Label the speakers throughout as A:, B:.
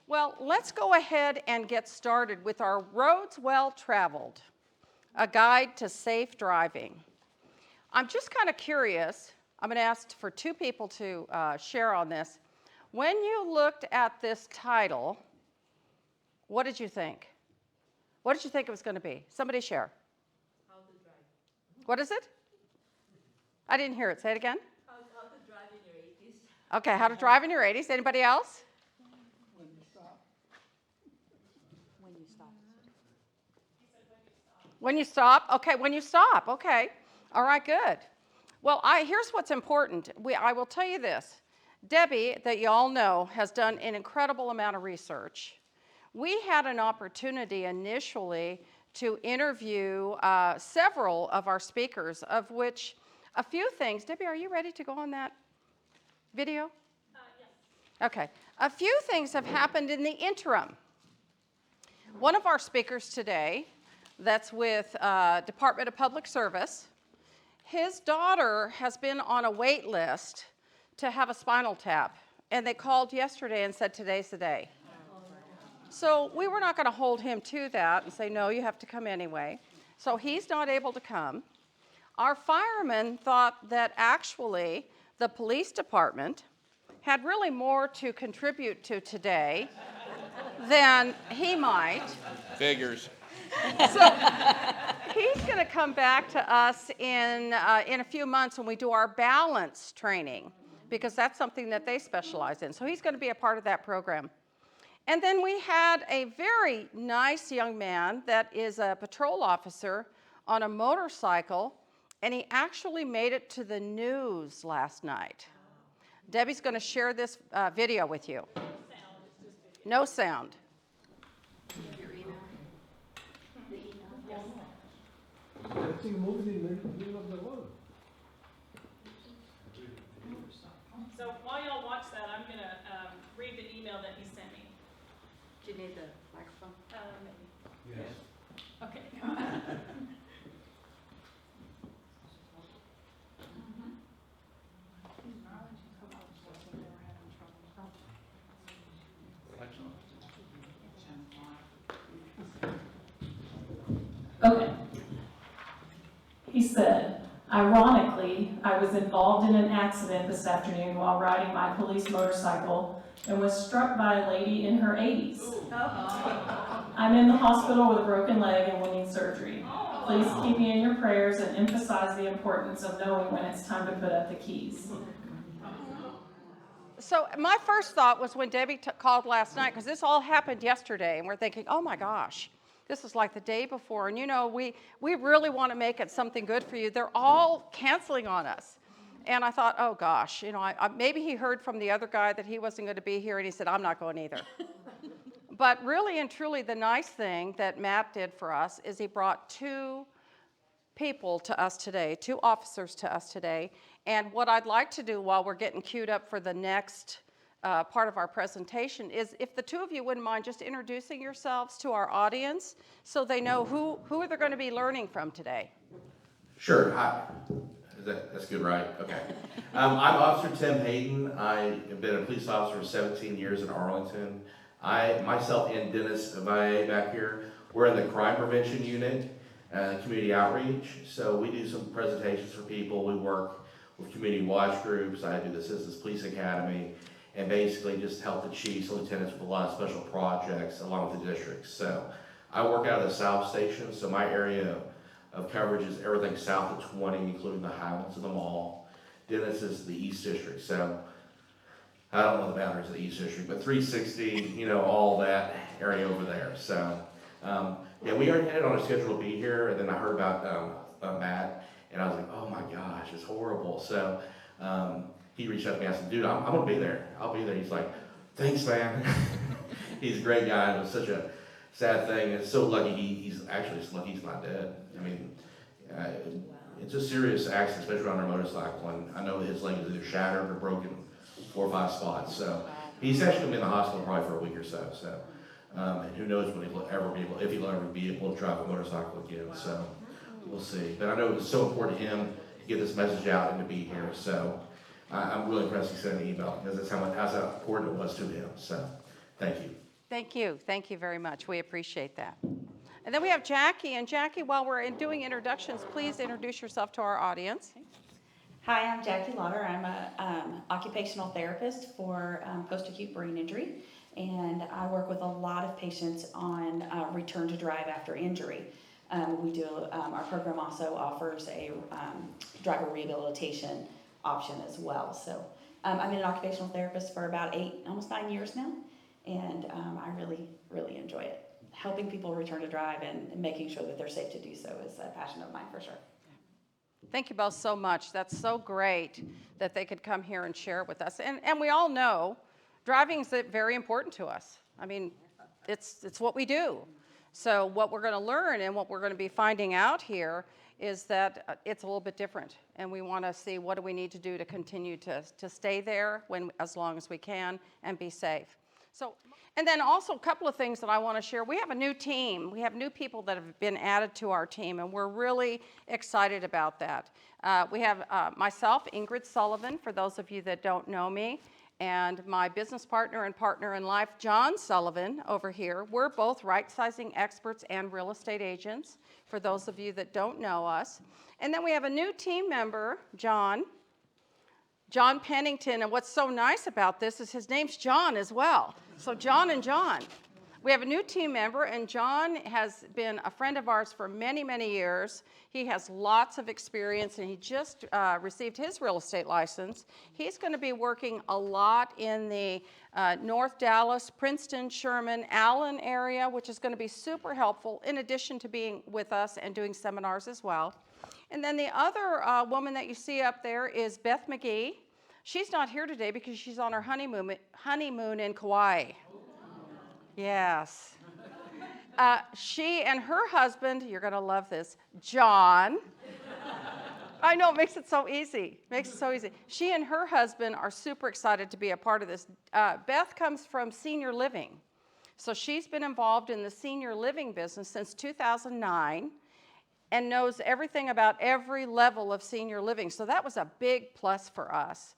A: Well, let's go ahead and get started with our Roads Well Traveled, a guide to safe driving. I'm just kind of curious. I'm going to ask for two people to share on this. When you looked at this title, what did you think? What did you think it was going to be? Somebody share.
B: How to drive.
A: What is it? I didn't hear it. Say it again.
B: How to drive in your 80s.
A: Okay, how to drive in your 80s. Anybody else?
C: When you stop.
B: When you stop.
A: When you stop. Okay, when you stop. Okay. All right, good. Well, here's what's important. I will tell you this. Debbie, that you all know, has done an incredible amount of research. We had an opportunity initially to interview several of our speakers, of which a few things. Debbie, are you ready to go on that video?
B: Yes.
A: Okay. A few things have happened in the interim. One of our speakers today, that's with Department of Public Service, his daughter has been on a wait list to have a spinal tap, and they called yesterday and said today's the day. So we were not going to hold him to that and say, no, you have to come anyway. So he's not able to come. Our firemen thought that actually the police department had really more to contribute to today than he might.
D: Figures.
A: So he's going to come back to us in a few months when we do our balance training, because that's something that they specialize in. So he's going to be a part of that program. And then we had a very nice young man that is a patrol officer on a motorcycle, and he actually made it to the news last night. Debbie's going to share this video with you. No sound.
B: Your email? The email? Yes.
C: That thing moves in the middle of the road.
E: So while y'all watch that, I'm going to read the email that he sent me.
B: Do you need the microphone?
E: Maybe.
C: Yes.
E: Okay. Okay. He said, ironically, I was involved in an accident this afternoon while riding my police motorcycle and was struck by a lady in her 80s. I'm in the hospital with a broken leg and will need surgery. Please keep me in your prayers and emphasize the importance of knowing when it's time to put up the keys.
A: So my first thought was when Debbie called last night, because this all happened yesterday, and we're thinking, oh my gosh, this is like the day before, and you know, we really want to make it something good for you. They're all canceling on us. And I thought, oh gosh, you know, maybe he heard from the other guy that he wasn't going to be here, and he said, I'm not going either. But really and truly, the nice thing that Matt did for us is he brought two people to us today, two officers to us today. And what I'd like to do while we're getting queued up for the next part of our presentation is if the two of you wouldn't mind just introducing yourselves to our audience so they know who they're going to be learning from today.
F: Sure. Hi. That's good, right? Okay. I'm Officer Tim Hayden. I have been a police officer for 17 years in Arlington. Myself and Dennis Valle back here, we're in the crime prevention unit, community outreach. So we do some presentations for people. We work with community watch groups. I do the Citizens Police Academy, and basically just help the chiefs and lieutenants with a lot of special projects along with the districts. So I work out of the South Station, so my area of coverage is everything south of 20, including the Highlands and the Mall. Dennis is the East District, so I don't know the boundaries of the East District, but 360, you know, all that area over there. So, yeah, we already had it on a schedule to be here, and then I heard about Matt, and I was like, oh my gosh, it's horrible. So he reached out to me, I said, dude, I'm gonna be there. I'll be there. He's like, thanks, man. He's a great guy. It was such a sad thing. It's so lucky he's lucky he's not dead. I mean, it's a serious accident, especially on a motorcycle, and I know that his leg is either shattered or broken 4 or 5 spots. So he's actually gonna be in the hospital probably for a week or so. So, and who knows when if he'll ever be able to drive a motorcycle again. So we'll see. But I know it was so important to him to get this message out and to be here. So I'm really impressed he sent an email because that's how important it was to him. So thank you.
A: Thank you. Thank you very much. We appreciate that. And then we have Jacque. And Jacque, while we're doing introductions, please introduce yourself to our audience.
B: Hi, I'm Jacque Lauder. I'm a occupational therapist for post-acute brain injury, and I work with a lot of patients on return to drive after injury. Our program also offers a driver rehabilitation option as well. So I've been an occupational therapist for about almost 9 years now, and I really, really enjoy it. Helping people return to drive and making sure that they're safe to do so is a passion of mine for sure.
A: Thank you both so much. That's so great that they could come here and share it with us. And we all know driving is very important to us. I mean, it's what we do. So what we're going to learn and what we're going to be finding out here is that it's a little bit different. And we want to see what do we need to do to continue to stay there as long as we can and be safe. So, and then also a couple of things that I want to share. We have a new team. We have new people that have been added to our team, and we're really excited about that. We have myself, Ingrid Sullivan, for those of you that don't know me, and my business partner and partner in life, John Sullivan, over here. We're both right-sizing experts and real estate agents, for those of you that don't know us. And then we have a new team member, John Pennington, and what's so nice about this is his name's John as well. So John and John. We have a new team member, and John has been a friend of ours for many, many years. He has lots of experience, and he just received his real estate license. He's going to be working a lot in the North Dallas, Princeton, Sherman, Allen area, which is going to be super helpful, in addition to being with us and doing seminars as well. And then the other woman that you see up there is Beth McGee. She's not here today because she's on her honeymoon in Kauai. Yes. She and her husband, you're going to love this, John. I know, it makes it so easy. She and her husband are super excited to be a part of this. Beth comes from senior living. So she's been involved in the senior living business since 2009. And knows everything about every level of senior living. So that was a big plus for us.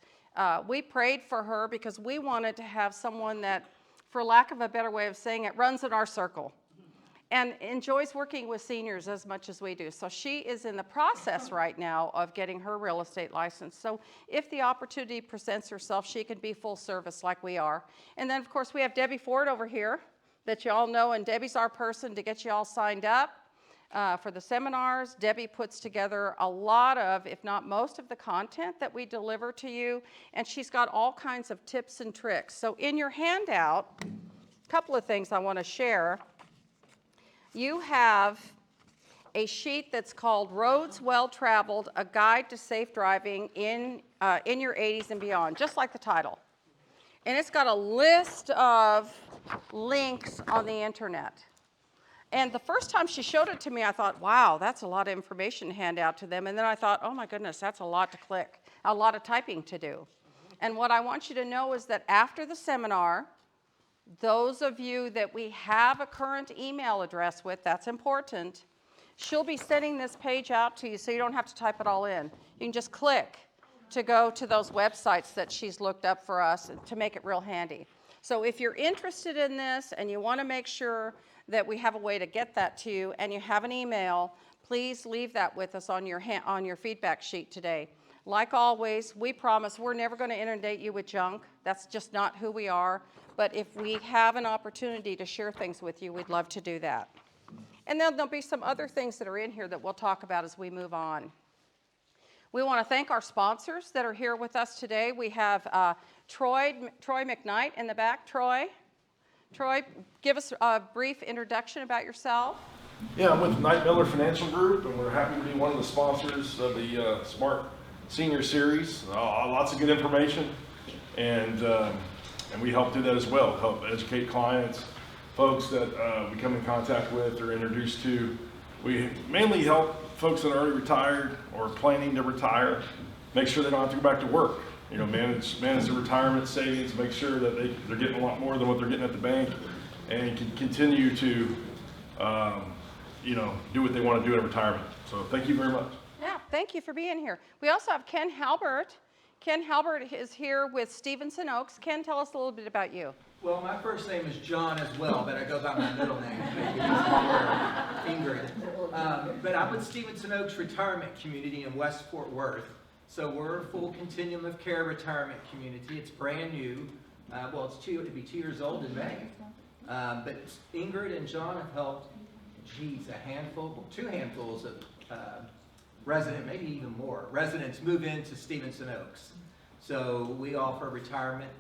A: We prayed for her because we wanted to have someone that, for lack of a better way of saying it, runs in our circle and enjoys working with seniors as much as we do. So she is in the process right now of getting her real estate license. So if the opportunity presents herself, she can be full service like we are. And then, of course, we have Debbie Ford over here that you all know, and Debbie's our person to get you all signed up. For the seminars. Debbie puts together a lot of, if not most of the content that we deliver to you, and she's got all kinds of tips and tricks. So in your handout, a couple of things I want to share. You have a sheet that's called Roads Well Traveled, A Guide to Safe Driving in your 80s and Beyond, just like the title. And it's got a list of links on the internet. And the first time she showed it to me, I thought, wow, that's a lot of information to hand out to them. And then I thought, oh my goodness, that's a lot to click, a lot of typing to do. And what I want you to know is that after the seminar, those of you that we have a current email address with, that's important, she'll be sending this page out to you so you don't have to type it all in. You can just click to go to those websites that she's looked up for us to make it real handy. So if you're interested in this and you want to make sure that we have a way to get that to you and you have an email, please leave that with us on your feedback sheet today. Like always, we promise we're never going to inundate you with junk. That's just not who we are. But if we have an opportunity to share things with you, we'd love to do that. And then there'll be some other things that are in here that we'll talk about as we move on. We want to thank our sponsors that are here with us today. We have Troy McKnight in the back. Troy, give us a brief introduction about yourself.
D: Yeah, I'm with Knight Miller Financial Group, and we're happy to be one of the sponsors of the Smart Senior Series. Lots of good information, and we help do that as well, help educate clients, folks that we come in contact with or introduced to. We mainly help folks that are already retired or planning to retire, make sure they don't have to go back to work. You know, manage the retirement savings, make sure that they're getting a lot more than what they're getting at the bank, and can continue to, do what they want to do in retirement. So thank you very much.
A: Yeah, thank you for being here. We also have Ken Halbert. Ken Halbert is here with Stevenson Oaks. Ken, tell us a little bit about you.
G: Well, my first name is John as well, but I go by my middle name, Ingrid. But I'm with Stevenson Oaks Retirement Community in West Fort Worth. So we're a full continuum of care retirement community. It's brand new. Well, it'll be 2 years old in May. But Ingrid and John have helped, two handfuls of maybe even more, residents move into Stevenson Oaks. So we offer retirement,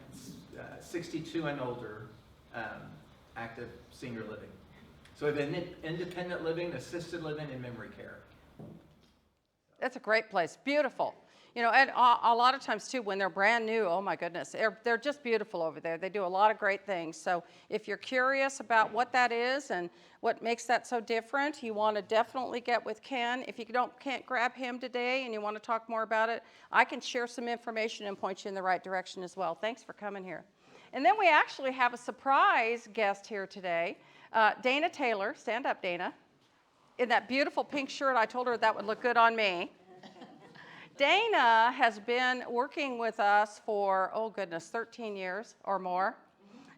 G: 62 and older, active senior living. So we have independent living, assisted living, and memory care.
A: That's a great place, beautiful. You know, and a lot of times too, when they're brand new, oh my goodness, they're just beautiful over there. They do a lot of great things. So if you're curious about what that is and what makes that so different, you want to definitely get with Ken. If you can't grab him today and you want to talk more about it, I can share some information and point you in the right direction as well. Thanks for coming here. And then we actually have a surprise guest here today, Dana Taylor. Stand up, Dana. In that beautiful pink shirt, I told her that would look good on me. Dana has been working with us for, 13 years or more.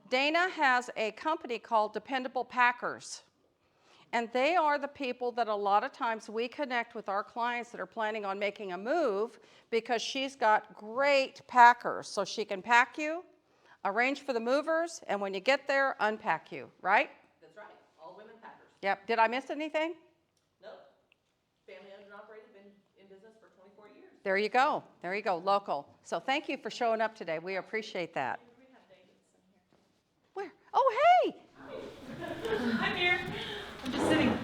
A: Dana has a company called Dependable Packers. And they are the people that a lot of times we connect with our clients that are planning on making a move because she's got great packers. So she can pack you, arrange for the movers, and when you get there, unpack you, right?
H: That's right. All women packers.
A: Yep. Did I miss anything?
H: Nope. Family owned and operated, been in business for 24 years.
A: There you go. There you go. Local. So thank you for showing up today. We appreciate that. Where? Oh, hey.
I: I'm here. I'm just sitting.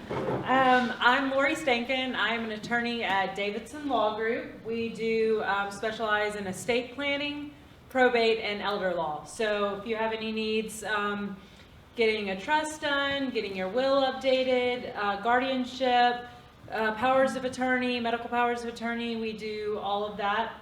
I: I'm Lori Stankin. I'm an attorney at Davidson Law Group. We do specialize in estate planning, probate, and elder law. So if you have any needs, getting a trust done, getting your will updated, guardianship, powers of attorney, medical powers of attorney, we do all of that.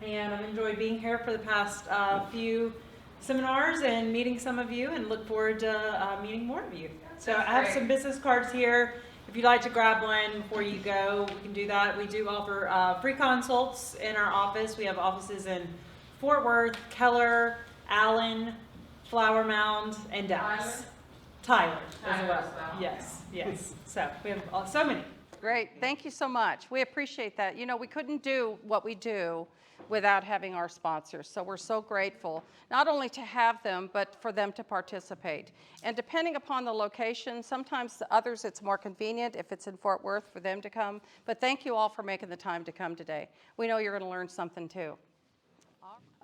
I: And I've enjoyed being here for the past few seminars and meeting some of you, and look forward to meeting more of you. So I have some business cards here. If you'd like to grab one before you go, we can do that. We do offer free consults in our office. We have offices in Fort Worth, Keller, Allen, Flower Mound, and Dallas. Tyler as well. Yes. So we have so many.
A: Great. Thank you so much. We appreciate that. You know, we couldn't do what we do without having our sponsors. So we're so grateful, not only to have them, but for them to participate. And depending upon the location, sometimes the others it's more convenient if it's in Fort Worth for them to come. But thank you all for making the time to come today. We know you're going to learn something too.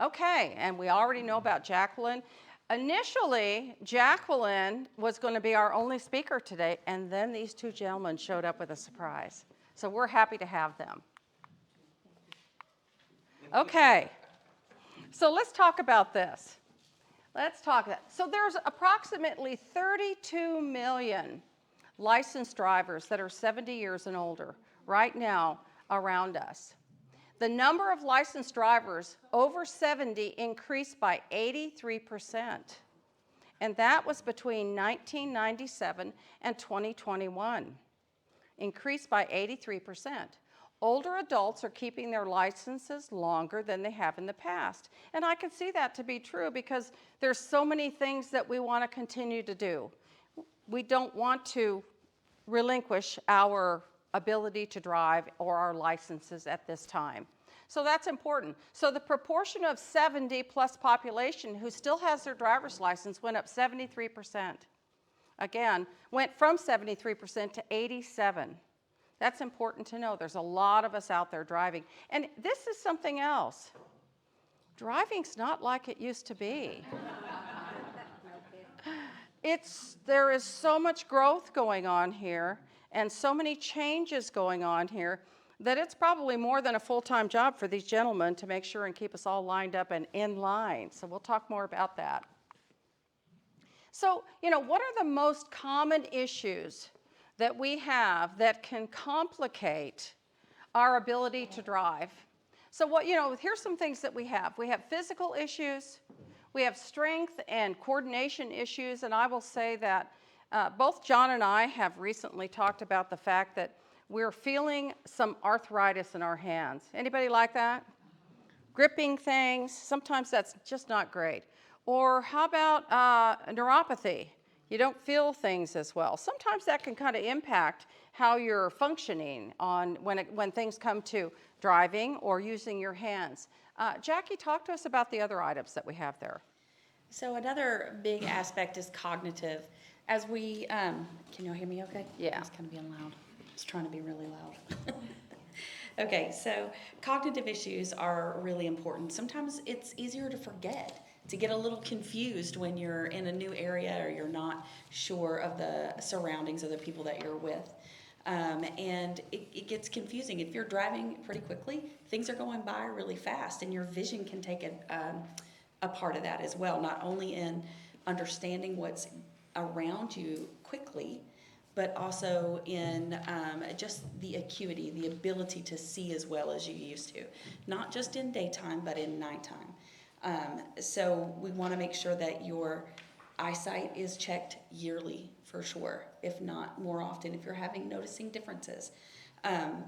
A: Okay, and we already know about Jacqueline. Initially, Jacqueline was going to be our only speaker today, and then these two gentlemen showed up with a surprise. So we're happy to have them. Okay, so let's talk about this. So there's approximately 32 million licensed drivers that are 70 years and older right now around us. The number of licensed drivers over 70 increased by 83%. And that was between 1997 and 2021. Increased by 83%. Older adults are keeping their licenses longer than they have in the past. And I can see that to be true because there's so many things that we want to continue to do. We don't want to relinquish our ability to drive or our licenses at this time. So that's important. So the proportion of 70 plus population who still has their driver's license went up 73%. Again, went from 73% to 87%. That's important to know. There's a lot of us out there driving. And this is something else. Driving's not like it used to be. There is so much growth going on here and so many changes going on here that it's probably more than a full-time job for these gentlemen to make sure and keep us all lined up and in line. So we'll talk more about that. So, what are the most common issues that we have that can complicate our ability to drive? So here's some things that we have. We have physical issues, we have strength and coordination issues, and I will say that both John and I have recently talked about the fact that we're feeling some arthritis in our hands. Anybody like that? Gripping things, sometimes that's just not great. Or how about neuropathy? You don't feel things as well. Sometimes that can kind of impact how you're functioning on when things come to driving or using your hands. Jackie, talk to us about the other items that we have there.
B: So another big aspect is cognitive. As we, can y'all hear me okay?
A: Yeah.
B: I was kind of being loud. I was trying to be really loud. Okay, so cognitive issues are really important. Sometimes it's easier to forget, to get a little confused when you're in a new area or you're not sure of the surroundings of the people that you're with. And it gets confusing. If you're driving pretty quickly, things are going by really fast, and your vision can take a part of that as well, not only in understanding what's around you quickly, but also in just the acuity, the ability to see as well as you used to, not just in daytime, but in nighttime. So we want to make sure that your eyesight is checked yearly for sure, if not more often, if you're noticing differences.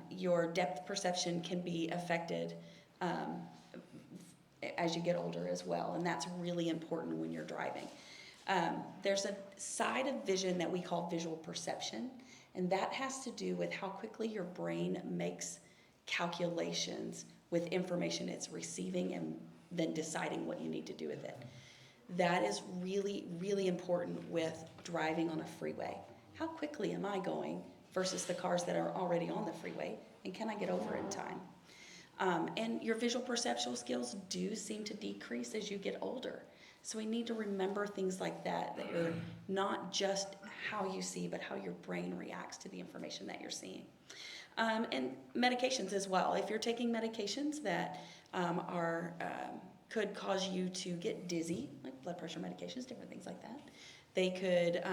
B: Your depth perception can be affected as you get older as well, and that's really important when you're driving. There's a side of vision that we call visual perception, and that has to do with how quickly your brain makes calculations with information it's receiving and then deciding what you need to do with it. That is really, really important with driving on a freeway. How quickly am I going versus the cars that are already on the freeway, and can I get over in time? And your visual perceptual skills do seem to decrease as you get older. So we need to remember things like that you're not just how you see, but how your brain reacts to the information that you're seeing. And medications as well. If you're taking medications that could cause you to get dizzy, like blood pressure medications, different things like that. They could,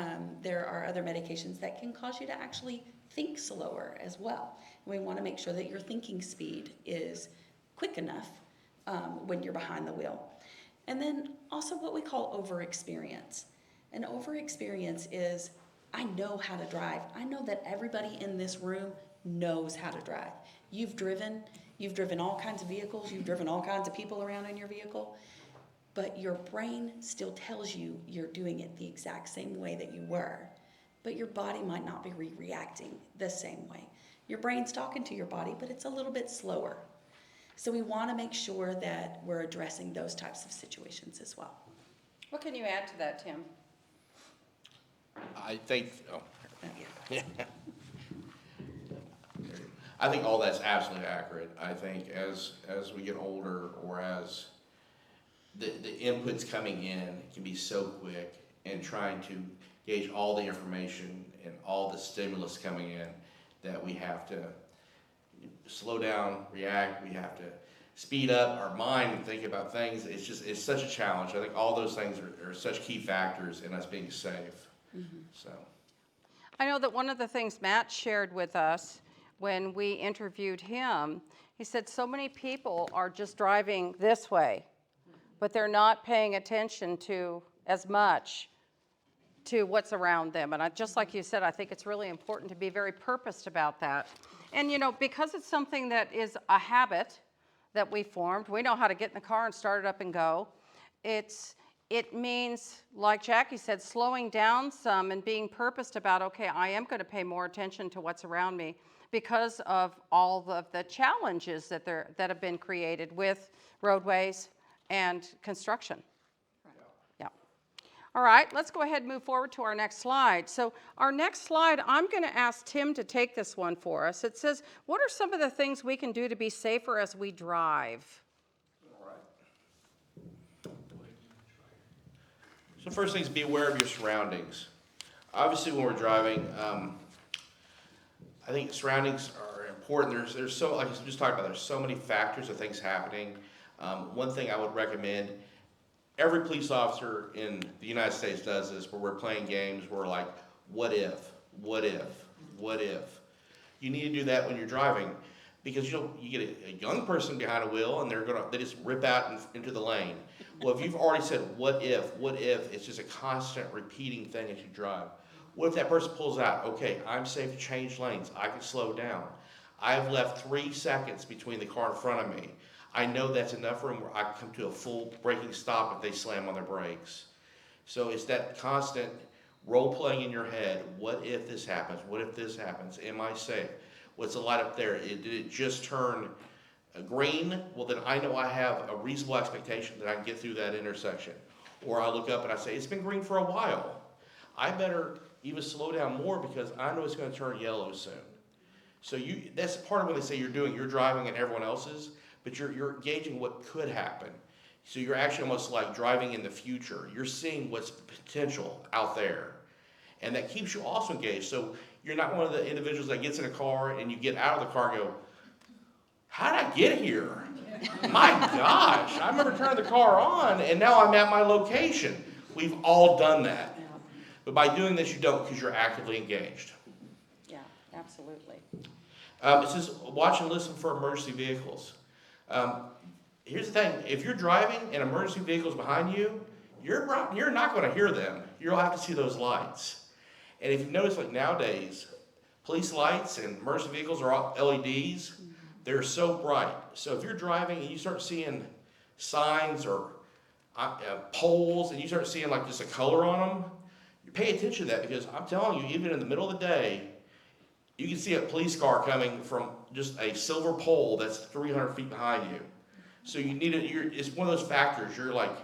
B: there are other medications that can cause you to actually think slower as well. And we want to make sure that your thinking speed is quick enough when you're behind the wheel. And then also what we call over-experience. An over-experience is, I know how to drive. I know that everybody in this room knows how to drive. You've driven all kinds of vehicles, you've driven all kinds of people around in your vehicle, but your brain still tells you you're doing it the exact same way that you were, but your body might not be reacting the same way. Your brain's talking to your body, but it's a little bit slower. So we want to make sure that we're addressing those types of situations as well.
A: What can you add to that, Tim?
F: I think, I think all that's absolutely accurate. I think as we get older, or as the inputs coming in can be so quick, and trying to gauge all the information and all the stimulus coming in, that we have to slow down, react, we have to speed up our mind and think about things. It's such a challenge. I think all those things are such key factors in us being safe. Mm-hmm. So
A: I know that one of the things Matt shared with us when we interviewed him, he said so many people are just driving this way, but they're not paying attention to as much to what's around them. And just like you said, I think it's really important to be very purposed about that. And because it's something that is a habit that we formed, we know how to get in the car and start it up and go. It means, like Jackie said, slowing down some and being purposed about, okay, I am going to pay more attention to what's around me because of all of the challenges that have been created with roadways and construction. Yeah. All right, let's go ahead and move forward to our next slide. So our next slide, I'm going to ask Tim to take this one for us. It says, what are some of the things we can do to be safer as we drive?
F: So first thing is be aware of your surroundings. Obviously, when we're driving, I think surroundings are important. There's so, like I just talked about, there's so many factors of things happening. One thing I would recommend, every police officer in the United States does this, where we're playing games where we're like, what if, what if, what if? You need to do that when you're driving, because you get a young person behind a wheel and they just rip out into the lane. Well, if you've already said what if, it's just a constant repeating thing as you drive. What if that person pulls out? Okay, I'm safe to change lanes. I can slow down. I've left 3 seconds between the car in front of me. I know that's enough room where I can come to a full braking stop if they slam on their brakes. So it's that constant role playing in your head. What if this happens? What if this happens? Am I safe? What's the light up there? Did it just turn green? Well, then I know I have a reasonable expectation that I can get through that intersection. Or I look up and I say, it's been green for a while. I better even slow down more because I know it's going to turn yellow soon. So that's part of what they say you're driving and everyone else is, but you're gauging what could happen. So you're actually almost like driving in the future. You're seeing what's potential out there. And that keeps you also engaged. So you're not one of the individuals that gets in a car and you get out of the car and go, how did I get here? My gosh, I remember turning the car on and now I'm at my location. We've all done that.
A: Yeah,
F: But by doing this, you don't because you're actively engaged.
A: yeah, absolutely.
F: It says, watch and listen for emergency vehicles. Here's the thing, if you're driving and emergency vehicles behind you, you're not going to hear them. You'll have to see those lights. And if you notice, like nowadays, police lights and emergency vehicles are all LEDs. They're so bright. So if you're driving and you start seeing signs or poles and you start seeing like just a color on them, you pay attention to that because I'm telling you, even in the middle of the day, you can see a police car coming from just a silver pole that's 300 feet behind you. So you need it's one of those factors. You're like,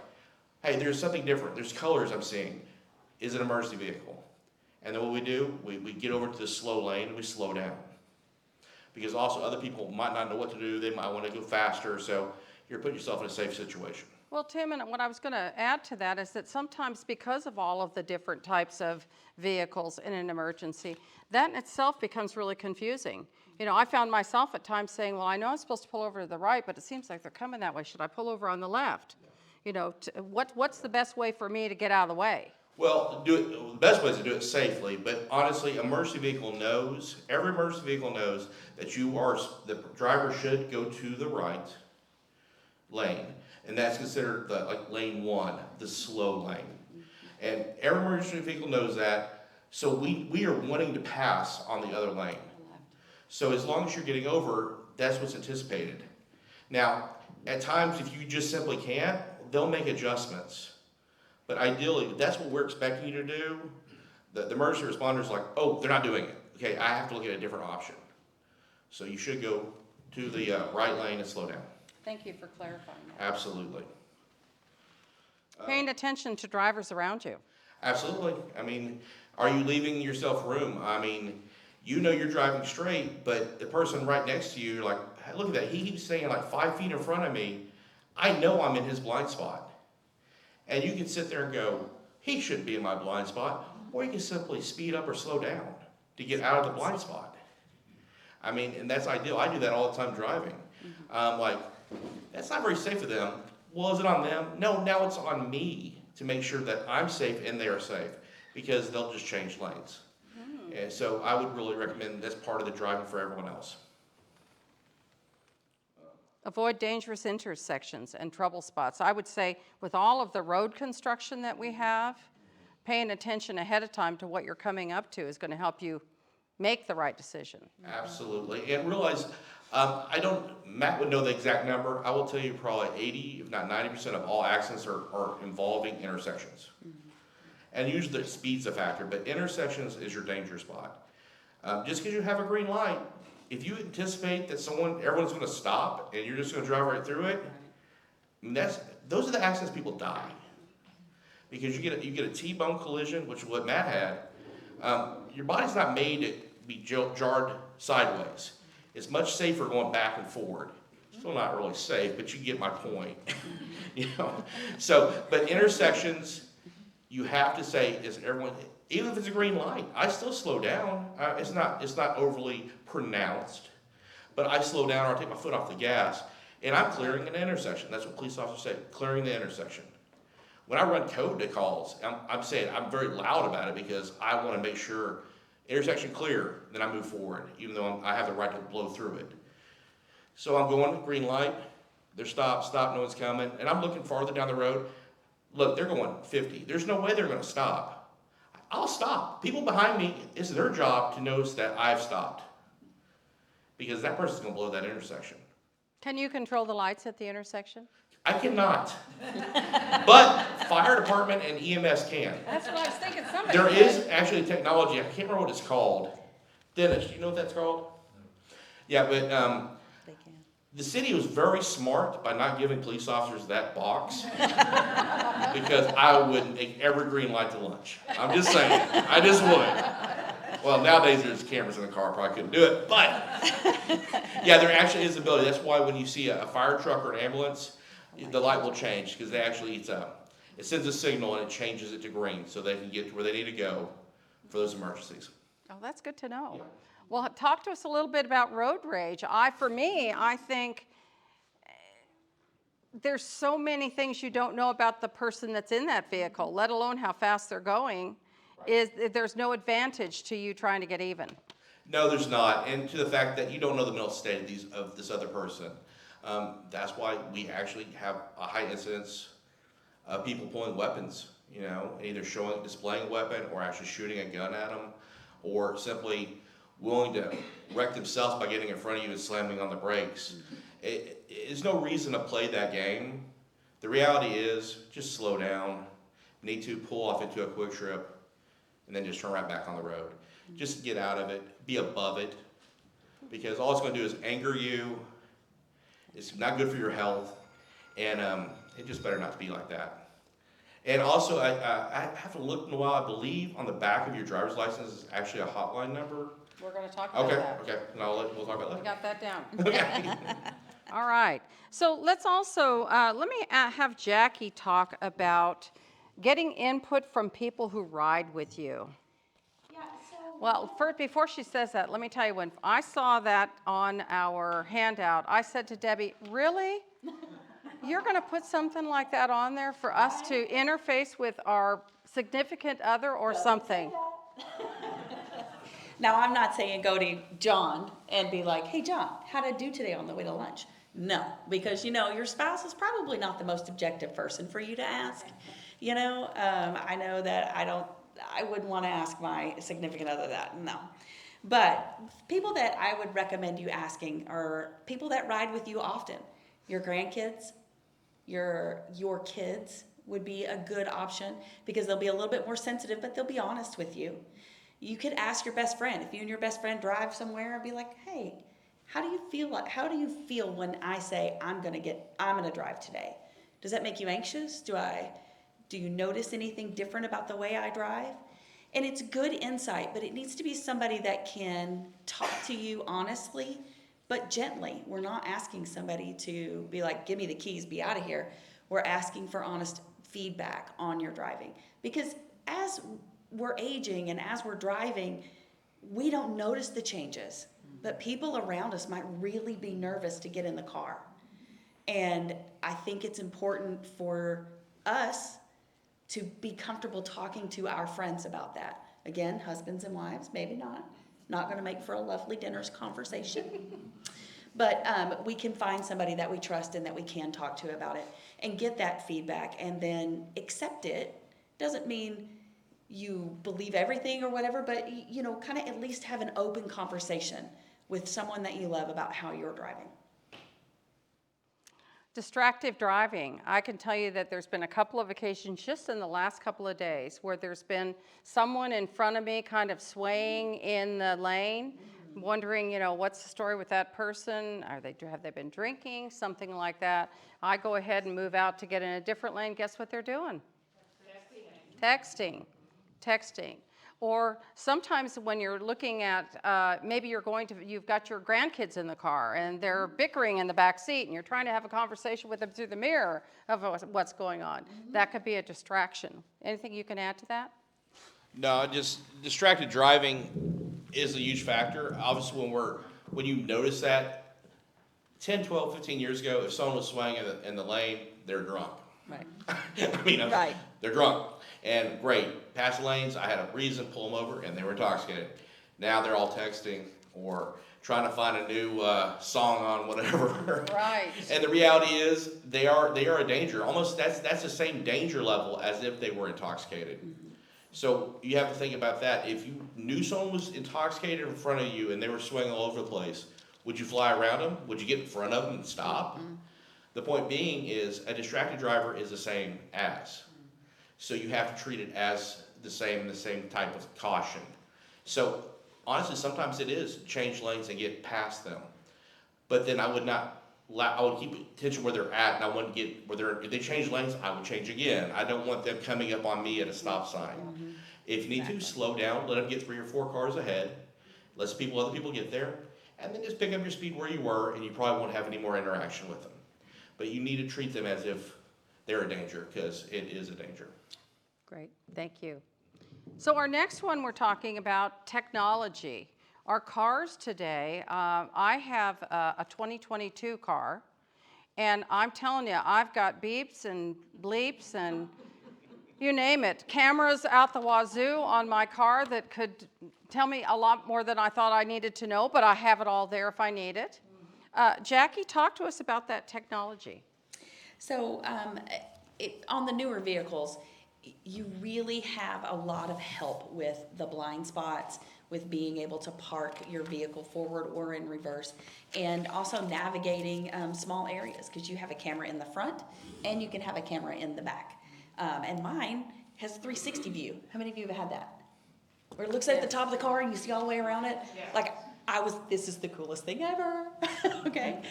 F: hey, there's something different. There's colors I'm seeing. Is it an emergency vehicle? And then what we do, we get over to the slow lane and we slow down. Because also other people might not know what to do. They might want to go faster. So you're putting yourself in a safe situation.
A: Well, Tim, and what I was going to add to that is that sometimes because of all of the different types of vehicles in an emergency, that in itself becomes really confusing. You know, I found myself at times saying, well, I know I'm supposed to pull over to the right, but it seems like they're coming that way. Should I pull over on the left? You know, what's the best way for me to get out of the way?
F: Well, the best way is to do it safely, but honestly, every emergency vehicle knows that the driver should go to the right lane. And that's considered like lane 1, the slow lane. And every emergency vehicle knows that. So we are wanting to pass on the other lane. So as long as you're getting over, that's what's anticipated. Now, at times, if you just simply can't, they'll make adjustments. But ideally, that's what we're expecting you to do. The emergency responders are like, oh, they're not doing it. Okay, I have to look at a different option. So you should go to the right lane and slow down.
A: Thank you for clarifying that.
F: Absolutely.
A: Paying attention to drivers around you.
F: Absolutely. I mean, are you leaving yourself room? I mean, you know you're driving straight, but the person right next to you, you're like, hey, look at that. He keeps staying like 5 feet in front of me. I know I'm in his blind spot. And you can sit there and go, he shouldn't be in my blind spot. Or you can simply speed up or slow down to get out of the blind spot. I mean, and that's ideal. I do that all the time driving. Like, that's not very safe for them. Well, is it on them? No, now it's on me to make sure that I'm safe and they're safe because they'll just change lanes. And so I would really recommend that's part of the driving for everyone else.
A: Avoid dangerous intersections and trouble spots. I would say with all of the road construction that we have, paying attention ahead of time to what you're coming up to is going to help you make the right decision.
F: Absolutely. And realize, Matt would know the exact number. I will tell you probably 80, if not 90% of all accidents are involving intersections. And usually the speed's a factor, but intersections is your danger spot. Just because you have a green light, if you anticipate that everyone's going to stop and you're just going to drive right through it, those are the accidents people die. Because you get a T-bone collision, which is what Matt had. Your body's not made to be jarred sideways. It's much safer going back and forward. Still not really safe, but you get my point. You know. But intersections, you have to say, is everyone? Even if it's a green light, I still slow down. It's not overly pronounced, but I slow down or I take my foot off the gas, and I'm clearing an intersection. That's what police officers say, clearing the intersection. When I run code calls, I'm saying I'm very loud about it because I want to make sure intersection clear, then I move forward, even though I have the right to blow through it. So I'm going green light, they're stop, no one's coming, and I'm looking farther down the road. Look, they're going 50. There's no way they're going to stop. I'll stop. People behind me, it's their job to notice that I've stopped because that person's going to blow that intersection.
A: Can you control the lights at the intersection?
F: I cannot. But fire department and EMS can.
A: That's what I was thinking, somebody
F: There
A: could.
F: is actually technology, I can't remember what it's called. Dennis, do you know what that's called? Yeah, but
B: They can.
F: the city was very smart by not giving police officers that box. Because I would take every green light to lunch. I'm just saying, I just would. Well, nowadays there's cameras in the car, probably couldn't do it, but yeah, there actually is ability. That's why when you see a fire truck or an ambulance, the light will change, because it sends a signal and it changes it to green so they can get to where they need to go for those emergencies.
A: Oh, that's good to know. Well, talk to us a little bit about road rage. For me, I think there's so many things you don't know about the person that's in that vehicle, let alone how fast they're going. There's no advantage to you trying to get even.
F: No, there's not, and to the fact that you don't know the mental state of this other person. That's why we actually have a high incidence of people pulling weapons, either displaying a weapon or actually shooting a gun at them, or simply willing to wreck themselves by getting in front of you and slamming on the brakes. There's no reason to play that game. The reality is, just slow down. Need to pull off into a quick trip, and then just turn right back on the road. Just get out of it, be above it, because all it's going to do is anger you. It's not good for your health, and it just better not to be like that. And also, I haven't looked in a while. I believe on the back of your driver's license is actually a hotline number.
A: We're going to talk about that.
F: Okay, and we'll talk about that
A: We
F: later.
A: got that down.
F: Okay.
A: All right. So let's also, let me have Jacque talk about getting input from people who ride with you. Well, first, before she says that, let me tell you, when I saw that on our handout, I said to Debbie, really? You're going to put something like that on there for us to interface with our significant other or something?
B: Now, I'm not saying go to John and be like, hey, John, how'd I do today on the way to lunch? No, because, your spouse is probably not the most objective person for you to ask. I know that I wouldn't want to ask my significant other that, no. But people that I would recommend you asking are people that ride with you often. Your grandkids, your kids would be a good option because they'll be a little bit more sensitive, but they'll be honest with you. You could ask your best friend. If you and your best friend drive somewhere, be like, hey, how do you feel when I say I'm gonna drive today? Does that make you anxious? Do you notice anything different about the way I drive? And it's good insight, but it needs to be somebody that can talk to you honestly, but gently. We're not asking somebody to be like, give me the keys, be out of here. We're asking for honest feedback on your driving. Because as we're aging and as we're driving, we don't notice the changes, but people around us might really be nervous to get in the car. And I think it's important for us to be comfortable talking to our friends about that. Again, husbands and wives, maybe not. Not going to make for a lovely dinner's conversation. But we can find somebody that we trust and that we can talk to about it and get that feedback and then accept it. Doesn't mean you believe everything or whatever, but kind of at least have an open conversation with someone that you love about how you're driving.
A: Distractive driving. I can tell you that there's been a couple of occasions just in the last couple of days where there's been someone in front of me kind of swaying in the lane, wondering, what's the story with that person? Have they been drinking? Something like that. I go ahead and move out to get in a different lane. Guess what they're doing? Texting. Or sometimes when you're looking at, maybe you've got your grandkids in the car and they're bickering in the back seat and you're trying to have a conversation with them through the mirror of what's going on. Mm-hmm. That could be a distraction. Anything you can add to that?
F: No, just distracted driving is a huge factor. Obviously, when you notice that 10, 12, 15 years ago, if someone was swaying in the lane, they're drunk.
B: Right.
F: Right. They're drunk. And great, past lanes, I had a reason to pull them over, and they were intoxicated. Now they're all texting or trying to find a new song on whatever.
A: Right.
F: And the reality is, they are a danger. Almost that's the same danger level as if they were intoxicated. Mm-hmm. So you have to think about that. If you knew someone was intoxicated in front of you and they were swaying all over the place, Would you fly around them? Would you get in front of them and stop? The point being is a distracted driver is the same as. So you have to treat it as the same type of caution. So honestly, sometimes it is change lanes and get past them. But then I would keep attention where they're at, and I wouldn't get where if they change lanes, I would change again. I don't want them coming up on me at a stop sign. If you need to, slow down, let them get 3 or 4 cars ahead, let other people get there, and then just pick up your speed where you were, and you probably won't have any more interaction with them. But you need to treat them as if they're a danger, because it is a danger.
A: Great, thank you. So our next one, we're talking about technology. Our cars today, I have a 2022 car, and I'm telling you, I've got beeps and bleeps and you name it, cameras out the wazoo on my car that could tell me a lot more than I thought I needed to know, but I have it all there if I need it. Jacque, talk to us about that technology.
B: So on the newer vehicles, you really have a lot of help with the blind spots, with being able to park your vehicle forward or in reverse, and also navigating small areas, because you have a camera in the front and you can have a camera in the back. And mine has a 360 view. How many of you have had that? Where it looks at the top of the car and you see all the way around it? Like, this is the coolest thing ever. Okay?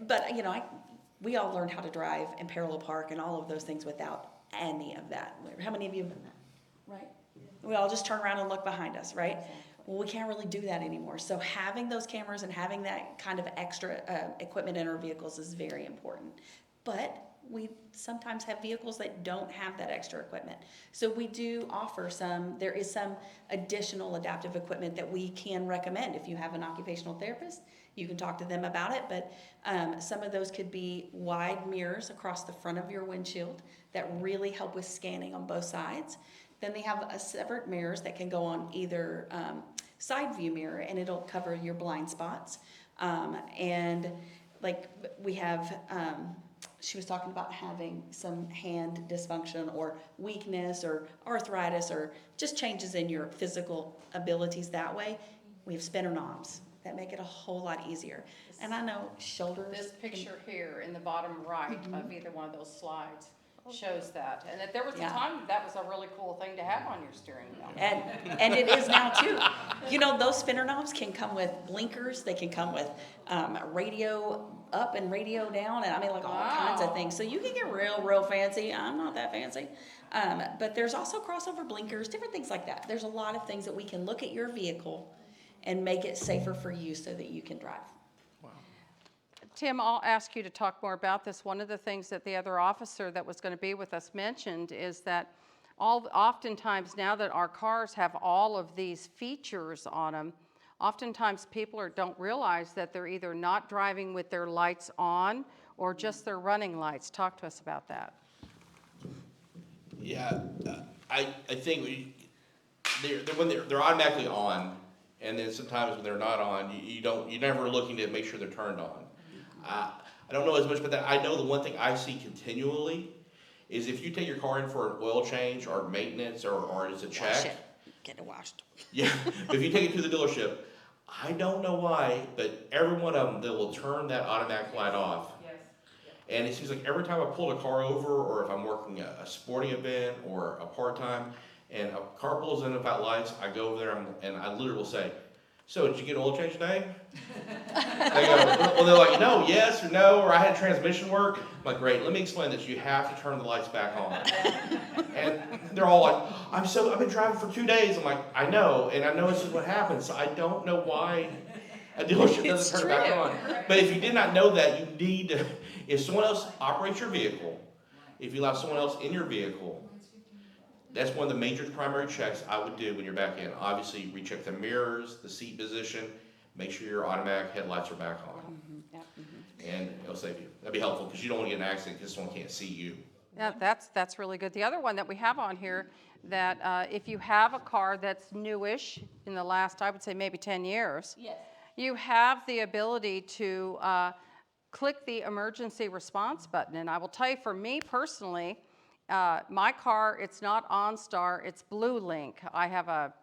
B: But, you know, we all learned how to drive and parallel park and all of those things without any of that. How many of you have done that? Right? We all just turn around and look behind us, right? Well, we can't really do that anymore. So having those cameras and having that kind of extra equipment in our vehicles is very important. But we sometimes have vehicles that don't have that extra equipment. So we do offer there is some additional adaptive equipment that we can recommend. If you have an occupational therapist, you can talk to them about it, but some of those could be wide mirrors across the front of your windshield that really help with scanning on both sides. Then they have a separate mirrors that can go on either side view mirror, and it'll cover your blind spots. And like we have, she was talking about having some hand dysfunction or weakness or arthritis or just changes in your physical abilities that way. We have spinner knobs that make it a whole lot easier. And I know shoulders.
A: This picture here in the bottom right of either one of those slides shows that. And that there was a time that was a really cool thing to have on your steering wheel.
B: And it is now too. You know, those spinner knobs can come with blinkers. They can come with radio up and radio down, and I mean like all kinds of things. So you can get real fancy. I'm not that fancy. But there's also crossover blinkers, different things like that. There's a lot of things that we can look at your vehicle and make it safer for you so that you can drive.
A: Tim, I'll ask you to talk more about this. One of the things that the other officer that was going to be with us mentioned is that oftentimes now that our cars have all of these features on them, oftentimes people don't realize that they're either not driving with their lights on or just their running lights. Talk to us about that.
F: Yeah, I think when they're automatically on, and then sometimes when they're not on, you're never looking to make sure they're turned on. I don't know as much about that. I know the one thing I see continually is if you take your car in for an oil change or maintenance or it's a check.
B: Wash it. Get it washed.
F: Yeah, but if you take it to the dealership, I don't know why, but every one of them, they will turn that automatic light off.
H: Yes.
F: And it seems like every time I pull a car over, or if I'm working a sporting event or a part-time, and a car pulls in without lights, I go over there and I literally will say, "So, did you get oil change today?" They go, well, they're like, "No, yes, or no," or "I had transmission work." I'm like, "Great, let me explain this. You have to turn the lights back on." And they're all like, I've been driving for 2 days. I'm like, "I know, and I know this is what happens. So I don't know why a dealership doesn't turn it back on." But if you did not know that, you need to, if someone else operates your vehicle, if you allow someone else in your vehicle, that's one of the major primary checks I would do when you're back in. Obviously, recheck the mirrors, the seat position, make sure your automatic headlights are back on. And it'll save you. That'd be helpful because you don't want to get an accident because someone can't see you.
A: Yeah, that's really good. The other one that we have on here, that if you have a car that's newish in the last, I would say maybe 10 years,
B: Yes.
A: you have the ability to click the emergency response button. And I will tell you, for me personally, my car, it's not OnStar, it's Blue Link. I have a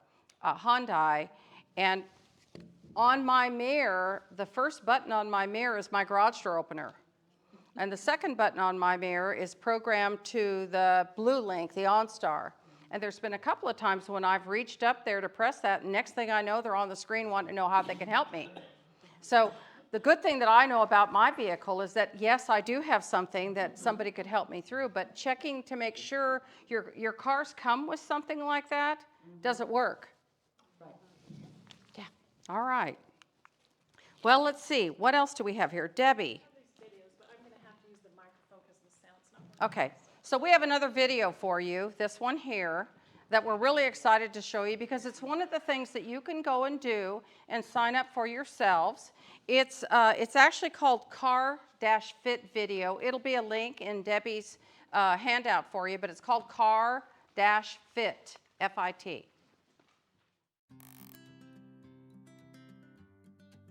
A: Hyundai, and on my mirror, the first button on my mirror is my garage door opener. And the second button on my mirror is programmed to the blue link, the OnStar. And there's been a couple of times when I've reached up there to press that, and next thing I know, they're on the screen wanting to know how they can help me. So the good thing that I know about my vehicle is that, yes, I do have something that somebody could help me through, but checking to make sure your cars come with something like that doesn't work. Yeah, all right. Well, let's see, what else do we have here? Debbie. Okay, so we have another video for you, this one here, that we're really excited to show you because it's one of the things that you can go and do and sign up for yourselves. It's actually called Car-Fit Video. It'll be a link in Debbie's handout for you, but it's called Car-Fit, F-I-T.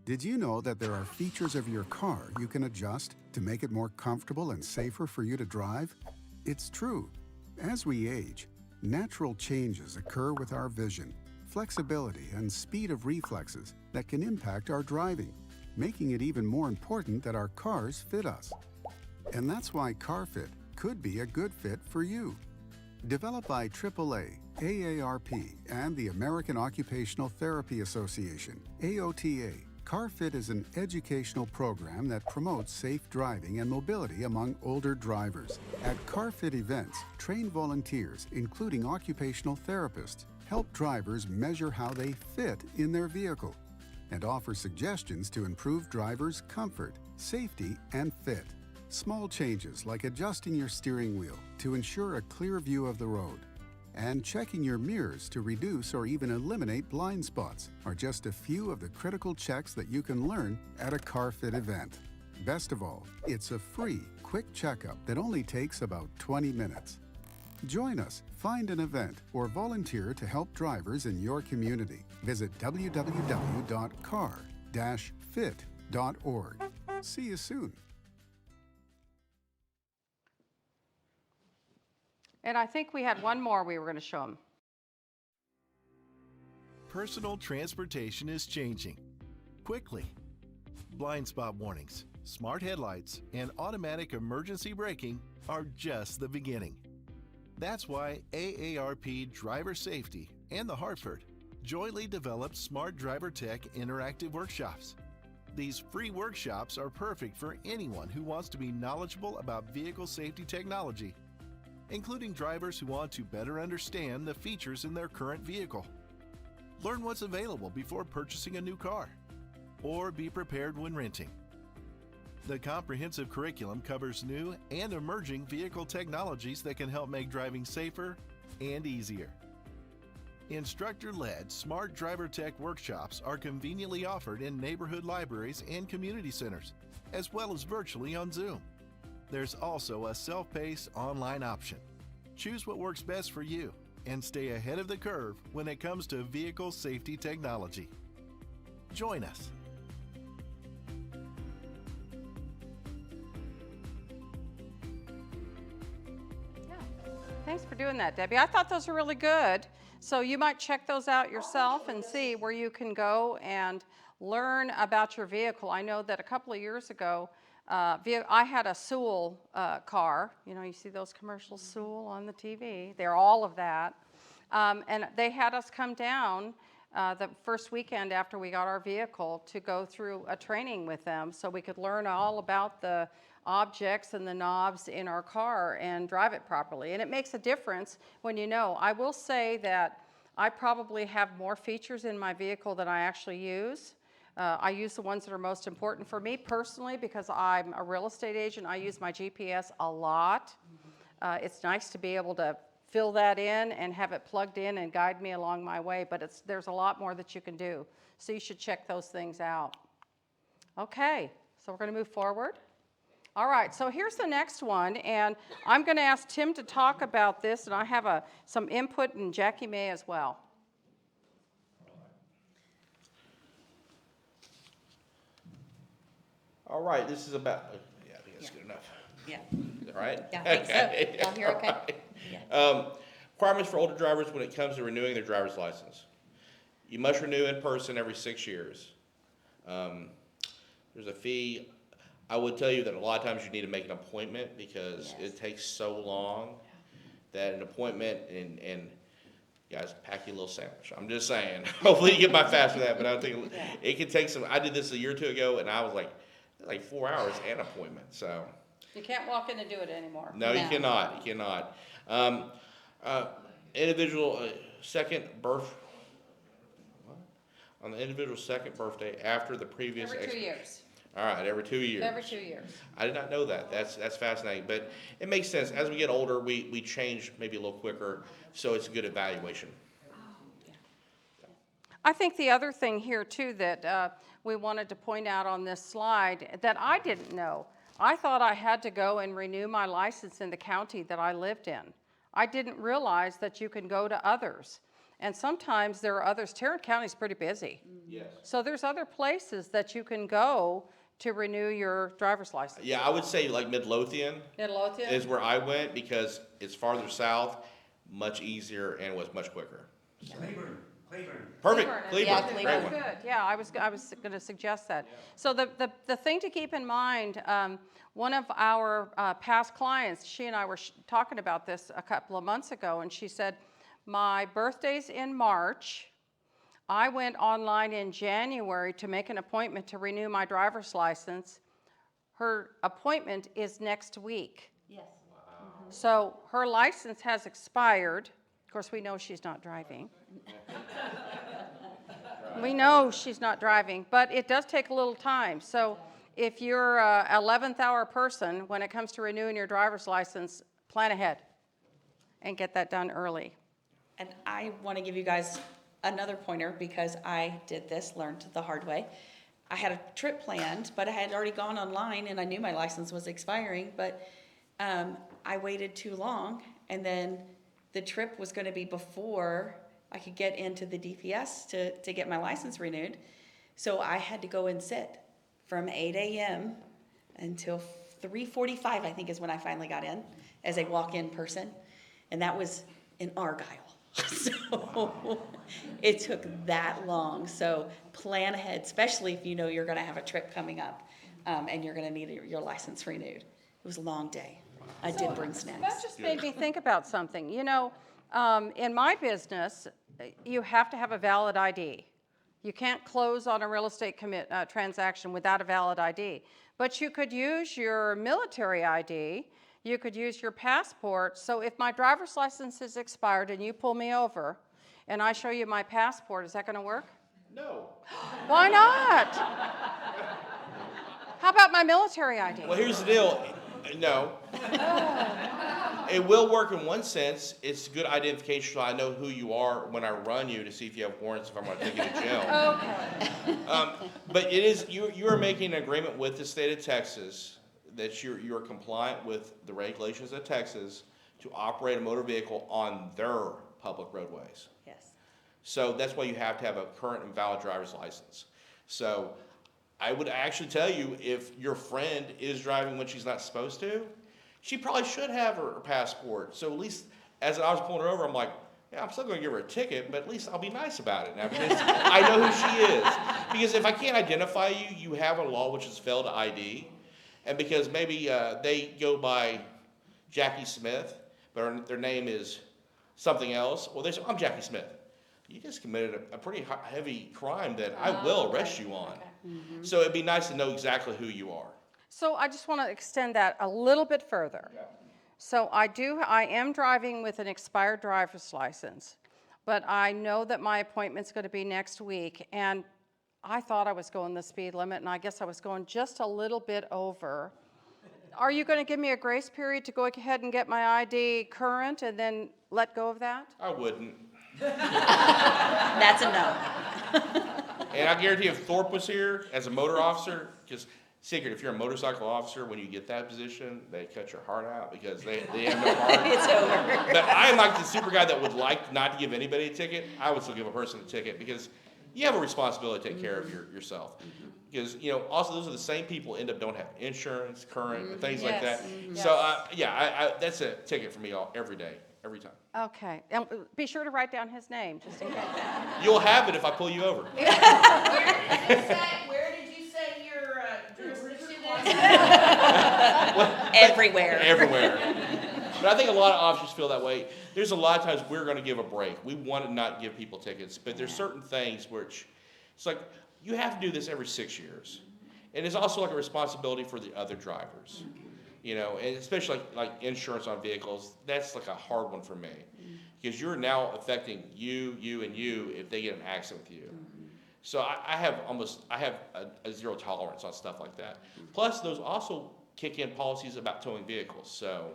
J: Did you know that there are features of your car you can adjust to make it more comfortable and safer for you to drive? It's true. As we age, natural changes occur with our vision, flexibility, and speed of reflexes that can impact our driving, making it even more important that our cars fit us. And that's why CarFit could be a good fit for you. Developed by AAA, AARP, and the American Occupational Therapy Association, AOTA, CarFit is an educational program that promotes safe driving and mobility among older drivers. At CarFit events, trained volunteers, including occupational therapists, help drivers measure how they fit in their vehicle and offer suggestions to improve drivers' comfort, safety, and fit. Small changes like adjusting your steering wheel to ensure a clear view of the road and checking your mirrors to reduce or even eliminate blind spots are just a few of the critical checks that you can learn at a CarFit event. Best of all, it's a free, quick checkup that only takes about 20 minutes. Join us, find an event, or volunteer to help drivers in your community. Visit www.car-fit.org. See you soon.
A: And I think we had one more we were going to show them.
K: Personal transportation is changing quickly. Blind spot warnings, smart headlights, and automatic emergency braking are just the beginning. That's why AARP Driver Safety and the Hartford jointly developed Smart Driver Tech interactive workshops. These free workshops are perfect for anyone who wants to be knowledgeable about vehicle safety technology, including drivers who want to better understand the features in their current vehicle. Learn what's available before purchasing a new car, or be prepared when renting. The comprehensive curriculum covers new and emerging vehicle technologies that can help make driving safer and easier. Instructor-led Smart Driver Tech workshops are conveniently offered in neighborhood libraries and community centers, as well as virtually on Zoom. There's also a self-paced online option. Choose what works best for you and stay ahead of the curve when it comes to vehicle safety technology. Join us.
A: Thanks for doing that, Debbie. I thought those were really good. So you might check those out yourself and see where you can go and learn about your vehicle. I know that a couple of years ago, I had a Sewell car. You know, you see those commercials, Sewell on the TV. They're all of that. And they had us come down the first weekend after we got our vehicle to go through a training with them so we could learn all about the objects and the knobs in our car and drive it properly. And it makes a difference when you know. I will say that I probably have more features in my vehicle than I actually use. I use the ones that are most important for me personally because I'm a real estate agent. I use my GPS a lot. It's nice to be able to fill that in and have it plugged in and guide me along my way, but there's a lot more that you can do. So you should check those things out. Okay, so we're going to move forward. All right, so here's the next one, and I'm going to ask Tim to talk about this, and I have some input, and Jacque may as well.
F: All right, this is about, yeah, I think that's good enough.
L: Yeah.
F: All right?
L: Yeah, I think so. Y'all hear okay?
F: Right.
L: Yeah.
F: Requirements for older drivers when it comes to renewing their driver's license. You must renew in person every 6 years. There's a fee. I would tell you that a lot of times you need to make an appointment because it takes so long that an appointment and guys, pack you a little sandwich. I'm just saying. Hopefully you get by faster than that, but I think it could take some. I did this a year or two ago, and I was like 4 hours and appointment. So
A: You can't walk in and do it anymore.
F: no, you cannot. You cannot. Individual second birth. What? On the individual second birthday after the previous.
A: Every 2 years.
F: All right, every 2 years.
A: Every 2 years.
F: I did not know that. That's fascinating, but it makes sense. As we get older, we change maybe a little quicker, so it's a good evaluation.
A: I think the other thing here too that we wanted to point out on this slide that I didn't know. I thought I had to go and renew my license in the county that I lived in. I didn't realize that you can go to others. And sometimes there are others. Tarrant County's pretty busy.
F: Yes.
A: So there's other places that you can go to renew your driver's license.
F: Yeah, I would say like Midlothian
A: Midlothian?
F: is where I went because it's farther south, much easier, and was much quicker.
C: Cleburne.
F: Perfect.
A: Cleburne.
F: Cleburne.
L: Yeah,
F: Great
L: Cleburne.
F: one.
A: Good. Yeah, I was going to suggest that. So the thing to keep in mind, one of our past clients, she and I were talking about this a couple of months ago, and she said, my birthday's in March. I went online in January to make an appointment to renew my driver's license. Her appointment is next week.
B: Yes.
A: So her license has expired. Of course, we know she's not driving. We know she's not driving, but it does take a little time. So if you're a 11th hour person, when it comes to renewing your driver's license, plan ahead and get that done early.
B: And I want to give you guys another pointer because I did this, learned the hard way. I had a trip planned, but I had already gone online and I knew my license was expiring, but I waited too long, and then the trip was going to be before I could get into the DPS to get my license renewed. So I had to go and sit from 8 a.m. until 3:45, I think is when I finally got in as a walk-in person. And that was in Argyle. So it took that long. So plan ahead, especially if you know you're going to have a trip coming up and you're going to need your license renewed. It was a long day. I did bring snacks.
A: That just made me think about something. You know, in my business, you have to have a valid ID. You can't close on a real estate transaction without a valid ID. But you could use your military ID. You could use your passport. So if my driver's license is expired and you pull me over and I show you my passport, is that going to work?
F: No.
A: Why not? How about my military ID?
F: Well, here's the deal. No. It will work in one sense. It's good identification so I know who you are when I run you to see if you have warrants, if I'm going to take you to jail.
A: Okay.
F: But it is, you are making an agreement with the state of Texas that you are compliant with the regulations of Texas to operate a motor vehicle on their public roadways.
B: Yes.
F: So that's why you have to have a current and valid driver's license. So I would actually tell you, if your friend is driving when she's not supposed to, she probably should have her passport. So at least as I was pulling her over, I'm like, yeah, I'm still going to give her a ticket, but at least I'll be nice about it now because I know who she is. Because if I can't identify you, you have a law which is failed to ID. And because maybe they go by Jacque Smith, but their name is something else, well, they say, I'm Jacque Smith. You just committed a pretty heavy crime that I will arrest you on.
B: Mm-hmm.
F: So it'd be nice to know exactly who you are.
A: So I just want to extend that a little bit further.
F: Yeah.
A: So I am driving with an expired driver's license, but I know that my appointment's going to be next week, and I thought I was going the speed limit, and I guess I was going just a little bit over. Are you going to give me a grace period to go ahead and get my ID current and then let go of that?
F: I wouldn't.
B: That's a no.
F: And I guarantee if Thorpe was here as a motor officer, because secret, if you're a motorcycle officer, when you get that position, they cut your heart out because they have no heart.
B: It's over.
F: But I am like the super guy that would like not to give anybody a ticket. I would still give a person a ticket because you have a responsibility to take care of yourself. Because, you know, also those are the same people end up don't have insurance, current, and things like that.
A: Yes.
F: So, that's a ticket for me every day, every time.
A: Okay, and be sure to write down his name, just in case.
F: You'll have it if I pull you over.
H: Where did
L: Everywhere.
F: Everywhere. But I think a lot of officers feel that way. There's a lot of times we're going to give a break. We want to not give people tickets, but there's certain things which it's like you have to do this every 6 years, and it's also like a responsibility for the other drivers, you know, and especially like insurance on vehicles. That's like a hard one for me because you're now affecting you, and you if they get in an accident with you. So I have a zero tolerance on stuff like that. Plus, those also kick in policies about towing vehicles. So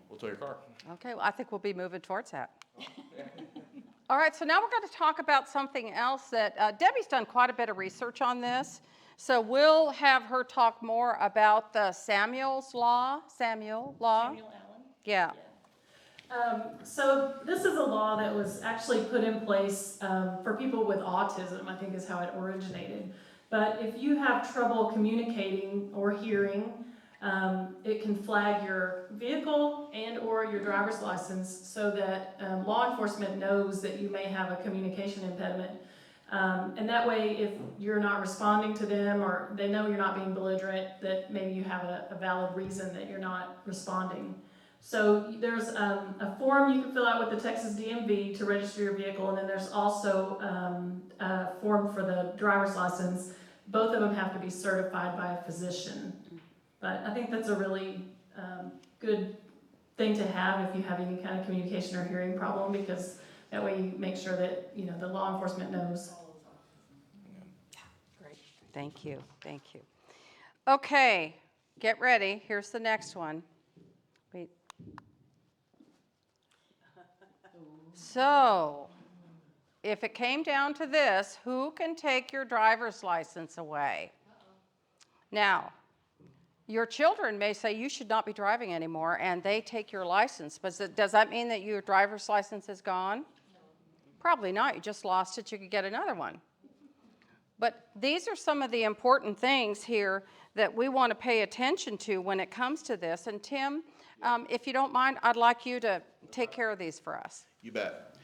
F: we'll tow your car.
A: Okay, well, I think we'll be moving towards that. All right, so now we're going to talk about something else that Debbie's done quite a bit of research on this. So we'll have her talk more about the Samuel Law.
E: Samuel Allen.
A: Yeah.
E: So this is a law that was actually put in place for people with autism, I think is how it originated. But if you have trouble communicating or hearing, it can flag your vehicle and or your driver's license so that law enforcement knows that you may have a communication impediment. And that way, if you're not responding to them or they know you're not being belligerent, that maybe you have a valid reason that you're not responding. So there's a form you can fill out with the Texas DMV to register your vehicle, and then there's also a form for the driver's license. Both of them have to be certified by a physician. But I think that's a really good thing to have if you have any kind of communication or hearing problem, because that way you make sure that, you know, the law enforcement knows.
A: Great. Thank you. Thank you. Okay, get ready. Here's the next one. Wait. So, if it came down to this, who can take your driver's license away? Now, your children may say you should not be driving anymore, and they take your license. But does that mean that your driver's license is gone? No. Probably not. You just lost it. You could get another one. But these are some of the important things here that we want to pay attention to when it comes to this. And Tim, if you don't mind, I'd like you to take care of these for us.
F: You bet.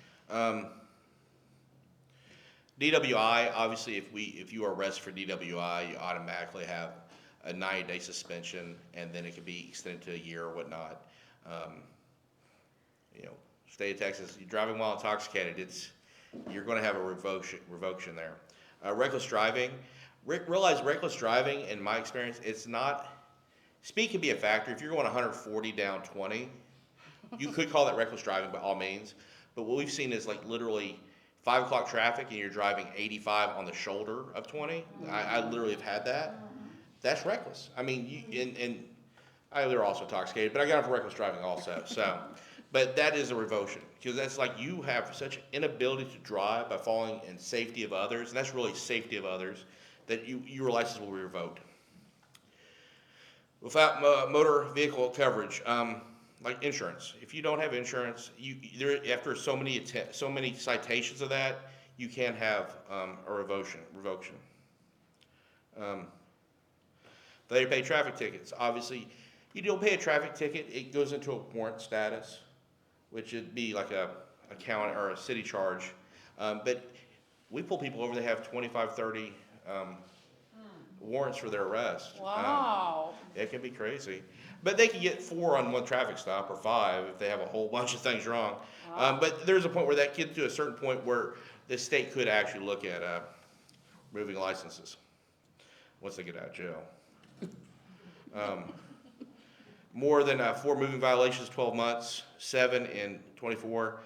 F: DWI, obviously, if you are arrested for DWI, you automatically have a 90-day suspension, and then it can be extended to a year or whatnot. You know, state of Texas, you're driving while intoxicated, you're going to have a revocation there. Reckless driving, realize reckless driving, in my experience, it's not, speed can be a factor. If you're going 140 down 20, you could call that reckless driving by all means, but what we've seen is like literally 5 o'clock traffic and you're driving 85 on the shoulder of 20. I literally have had that. That's reckless. I mean, they're also intoxicated, but I got them for reckless driving also. So, but that is a revocation, because that's like you have such inability to drive by falling in safety of others, and that's really safety of others, that your license will be revoked. Without motor vehicle coverage, like insurance, if you don't have insurance, after so many citations of that, you can have a revocation. Failure to pay traffic tickets. Obviously, you don't pay a traffic ticket, it goes into a warrant status, which would be like a county or a city charge. But we pull people over that have 25, 30 warrants for their arrest.
A: Wow.
F: It can be crazy. But they can get 4 on one traffic stop, or 5 if they have a whole bunch of things wrong. Wow. But there's a point where that gets to a certain point where the state could actually look at removing licenses once they get out of jail. More than 4 moving violations, 12 months, 7 in 24.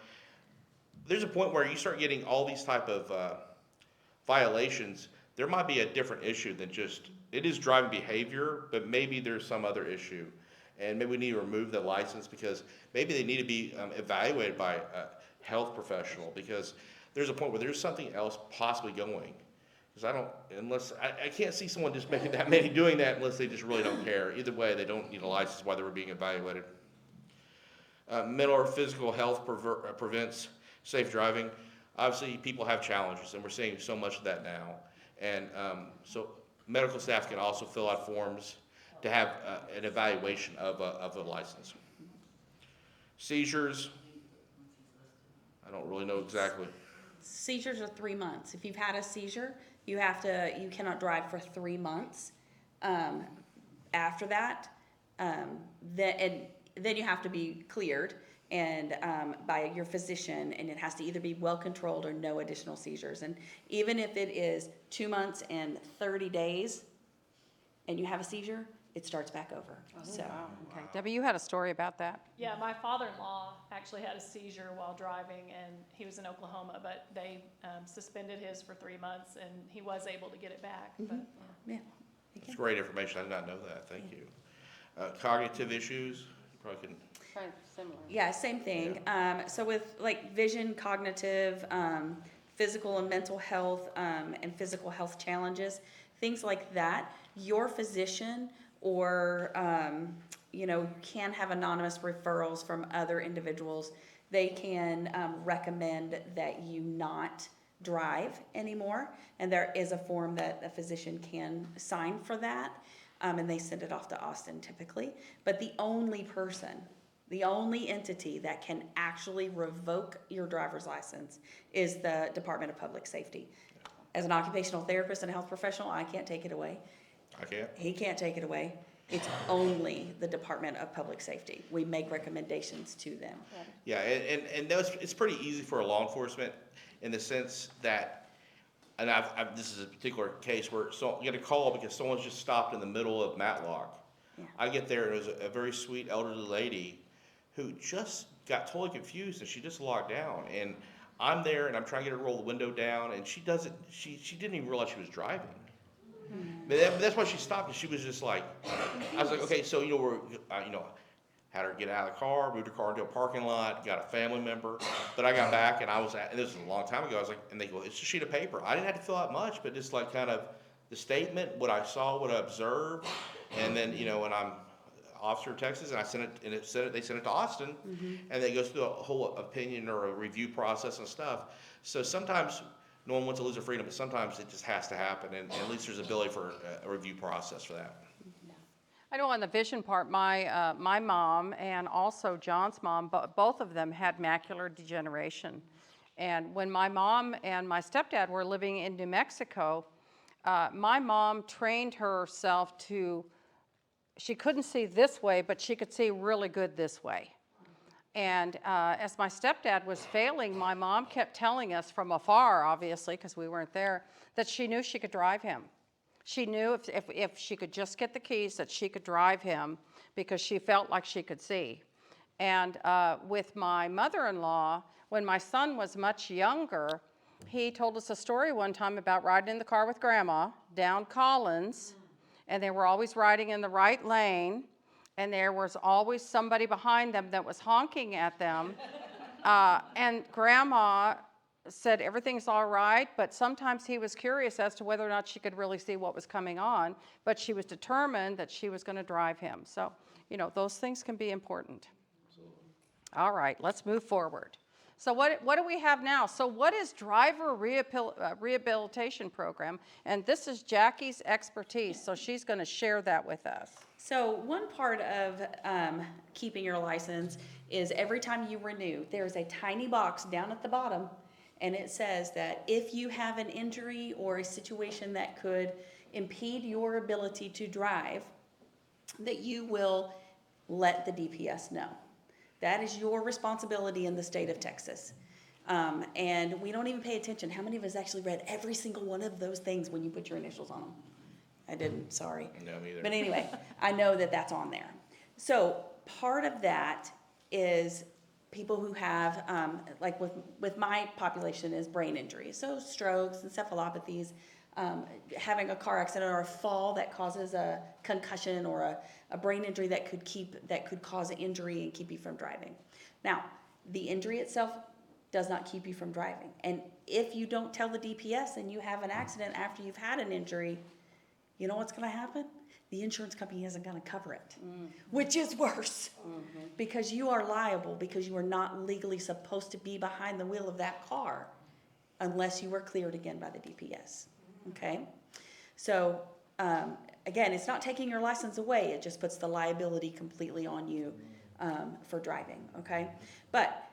F: There's a point where you start getting all these type of violations. There might be a different issue than just, it is driving behavior, but maybe there's some other issue. And maybe we need to remove the license because maybe they need to be evaluated by a health professional, because there's a point where there's something else possibly going. Because I can't see someone just making that many doing that unless they just really don't care. Either way, they don't need a license while they were being evaluated. Mental or physical health prevents safe driving. Obviously, people have challenges, and we're seeing so much of that now. And so medical staff can also fill out forms to have an evaluation of a license. Seizures, I don't really know exactly.
B: Seizures are 3 months. If you've had a seizure, you cannot drive for 3 months. After that, then you have to be cleared and by your physician, and it has to either be well controlled or no additional seizures. And even if it is 2 months and 30 days, and you have a seizure, it starts back over. So.
A: Wow. Okay, Debbie, you had a story about that.
E: Yeah, my father-in-law actually had a seizure while driving, and he was in Oklahoma, but they suspended his for 3 months, and he was able to get it back. But
B: Yeah.
F: It's great information. I did not know that. Thank you. Cognitive issues, you probably couldn't.
A: Kind of similar.
B: Yeah, same thing. So with like vision, cognitive, physical and mental health, and physical health challenges, things like that, your physician or, can have anonymous referrals from other individuals. They can recommend that you not drive anymore, and there is a form that a physician can sign for that, and they send it off to Austin typically. But the only entity that can actually revoke your driver's license is the Department of Public Safety. As an occupational therapist and a health professional, I can't take it away.
F: I can't.
B: He can't take it away. It's only the Department of Public Safety. We make recommendations to them.
F: Yeah, and it's pretty easy for a law enforcement in the sense that, and this is a particular case where you get a call because someone's just stopped in the middle of Matlock.
B: Yeah.
F: I get there and it was a very sweet elderly lady who just got totally confused and she just locked down. And I'm there and I'm trying to get her to roll the window down and she didn't even realize she was driving. But that's why she stopped, and she was just like, I was like, okay, so, had her get out of the car, moved her car into a parking lot, got a family member. But I got back, and and this was a long time ago, I was like, and they go, it's a sheet of paper. I didn't have to fill out much, but just like kind of the statement, what I saw, what I observed, and then, when I'm officer of Texas, and I sent it, and they sent it to Austin, and it goes through a whole opinion or a review process and stuff. So sometimes no one wants to lose their freedom, but sometimes it just has to happen, and at least there's ability for a review process for that.
A: I know on the vision part, my mom and also John's mom, both of them had macular degeneration. And when my mom and my stepdad were living in New Mexico, my mom trained herself she couldn't see this way, but she could see really good this way. And as my stepdad was failing, my mom kept telling us from afar, obviously, because we weren't there, that she knew she could drive him. She knew if she could just get the keys that she could drive him because she felt like she could see. And with my mother-in-law, when my son was much younger, he told us a story one time about riding in the car with Grandma down Collins, and they were always riding in the right lane. And there was always somebody behind them that was honking at them. And Grandma said everything's all right, but sometimes he was curious as to whether or not she could really see what was coming on, but she was determined that she was going to drive him. So, those things can be important. All right, let's move forward. So what do we have now? So what is driver rehabilitation program? And this is Jackie's expertise, so she's going to share that with us.
B: So one part of keeping your license is every time you renew, there's a tiny box down at the bottom, and it says that if you have an injury or a situation that could impede your ability to drive, that you will let the DPS know. That is your responsibility in the state of Texas. And we don't even pay attention. How many of us actually read every single one of those things when you put your initials on them? I didn't, sorry.
F: No, me either.
B: But anyway, I know that that's on there. So part of that is people who have, like with my population, is brain injuries. So strokes, encephalopathies, having a car accident or a fall that causes a concussion or a brain injury that could cause an injury and keep you from driving. Now, the injury itself does not keep you from driving. And if you don't tell the DPS and you have an accident after you've had an injury, you know what's going to happen? The insurance company isn't going to cover it, which is worse, because you are liable because you are not legally supposed to be behind the wheel of that car unless you were cleared again by the DPS. Okay? So, again, it's not taking your license away. It just puts the liability completely on you for driving. Okay? But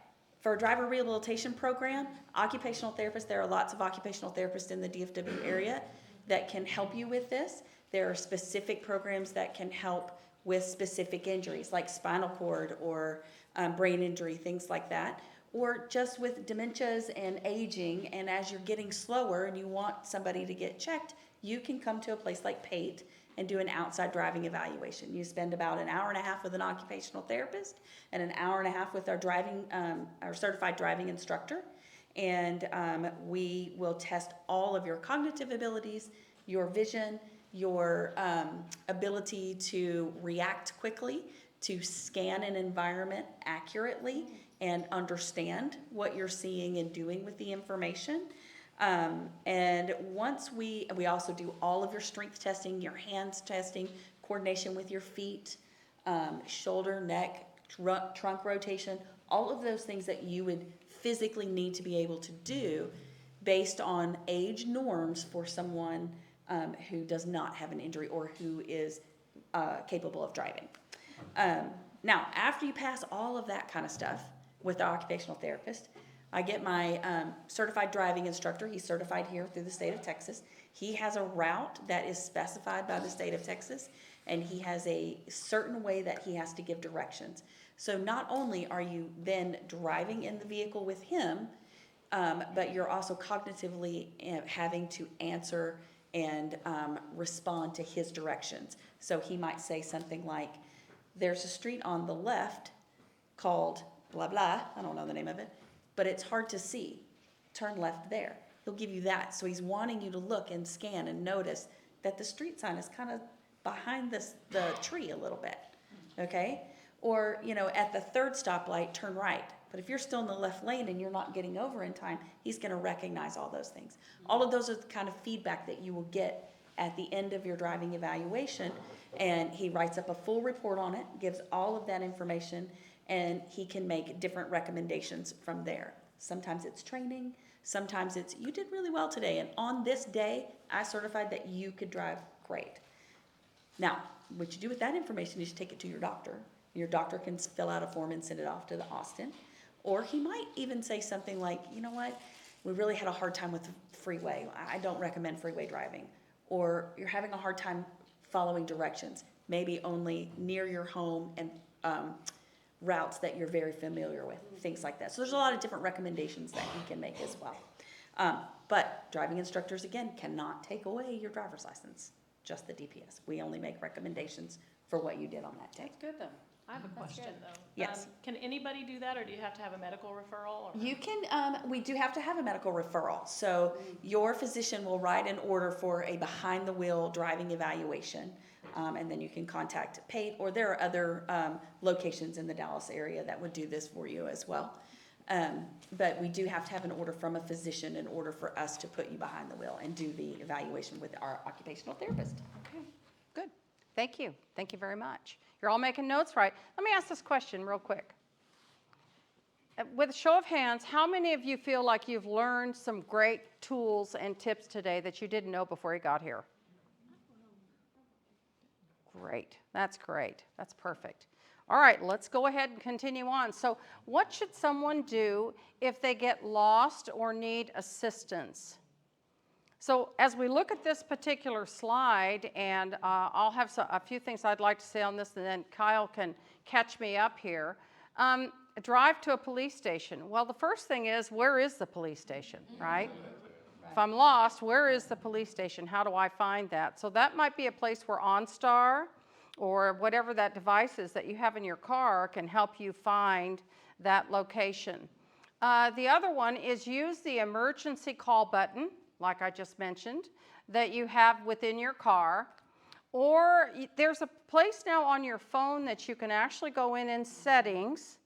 B: for a driver rehabilitation program, occupational therapists, there are lots of occupational therapists in the DFW area that can help you with this. There are specific programs that can help with specific injuries like spinal cord or brain injury, things like that, or just with dementias and aging, and as you're getting slower and you want somebody to get checked, you can come to a place like PATE and do an outside driving evaluation. You spend about an hour and a half with an occupational therapist and an hour and a half with our certified driving instructor. And we will test all of your cognitive abilities, your vision, your ability to react quickly, to scan an environment accurately and understand what you're seeing and doing with the information. And once we also do all of your strength testing, your hands testing, coordination with your feet, shoulder, neck, trunk rotation, all of those things that you would physically need to be able to do based on age norms for someone who does not have an injury or who is capable of driving. Now, after you pass all of that kind of stuff with the occupational therapist, I get my certified driving instructor. He's certified here through the state of Texas. He has a route that is specified by the state of Texas, and he has a certain way that he has to give directions. So not only are you then driving in the vehicle with him, but you're also cognitively having to answer and respond to his directions. So he might say something like, there's a street on the left called blah, blah, I don't know the name of it, but it's hard to see. Turn left there. He'll give you that. So he's wanting you to look and scan and notice that the street sign is kind of behind the tree a little bit, okay? Or, at the third stoplight, turn right. But if you're still in the left lane and you're not getting over in time, he's gonna recognize all those things. All of those are the kind of feedback that you will get at the end of your driving evaluation, and he writes up a full report on it, gives all of that information, and he can make different recommendations from there. Sometimes it's training, sometimes it's, you did really well today, and on this day, I certified that you could drive great. Now, what you do with that information is you take it to your doctor. Your doctor can fill out a form and send it off to the Austin. Or he might even say something like, you know what, we really had a hard time with the freeway. I don't recommend freeway driving. Or you're having a hard time following directions, maybe only near your home and routes that you're very familiar with, things like that. So there's a lot of different recommendations that he can make as well. But driving instructors, again, cannot take away your driver's license, just the DPS. We only make recommendations for what you did on that day.
A: That's good then.
H: I have a question though.
B: Yes.
H: Can anybody do that, or do you have to have a medical referral? Or?
B: You can, we do have to have a medical referral. So your physician will write an order for a behind-the-wheel driving evaluation. And then you can contact PATE, or there are other locations in the Dallas area that would do this for you as well. But we do have to have an order from a physician in order for us to put you behind the wheel and do the evaluation with our occupational therapist.
A: Okay, good. Thank you. Thank you very much. You're all making notes, right? Let me ask this question real quick. With a show of hands, how many of you feel like you've learned some great tools and tips today that you didn't know before you got here? Great. That's great. That's perfect. All right, let's go ahead and continue on. So what should someone do if they get lost or need assistance? So as we look at this particular slide, and I'll have a few things I'd like to say on this, and then Kyle can catch me up here. Drive to a police station. Well, the first thing is, where is the police station, right? If I'm lost, where is the police station? How do I find that? So that might be a place where OnStar or whatever that device is that you have in your car can help you find that location. The other one is use the emergency call button, like I just mentioned, that you have within your car. Or there's a place now on your phone that you can actually go in settings,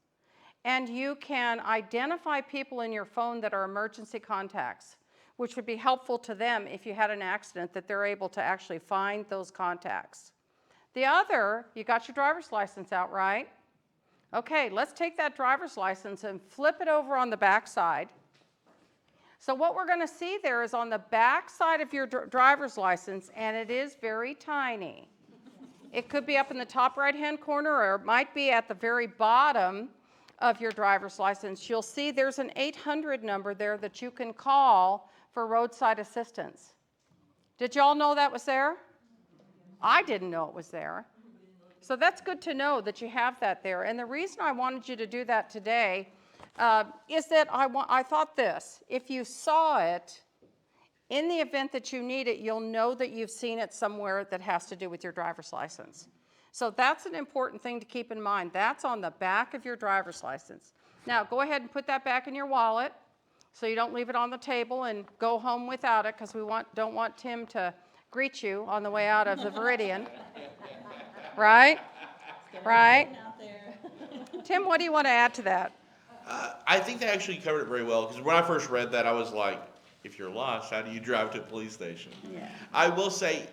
A: and you can identify people in your phone that are emergency contacts, which would be helpful to them if you had an accident, that they're able to actually find those contacts. The other, you got your driver's license out, right? Okay, let's take that driver's license and flip it over on the back side. So what we're going to see there is on the back side of your driver's license, and it is very tiny. It could be up in the top right-hand corner, or it might be at the very bottom of your driver's license. You'll see there's an 800 number there that you can call for roadside assistance. Did y'all know that was there? I didn't know it was there. So that's good to know that you have that there. And the reason I wanted you to do that today is that I thought this: if you saw it, in the event that you need it, you'll know that you've seen it somewhere that has to do with your driver's license. So that's an important thing to keep in mind. That's on the back of your driver's license. Now, go ahead and put that back in your wallet so you don't leave it on the table and go home without it, because we don't want Tim to greet you on the way out of the Viridian. Right? Right? Tim, what do you want to add to that?
F: I think they actually covered it very well, because when I first read that, I was like, if you're lost, how do you drive to a police station?
A: Yeah.
F: I will say,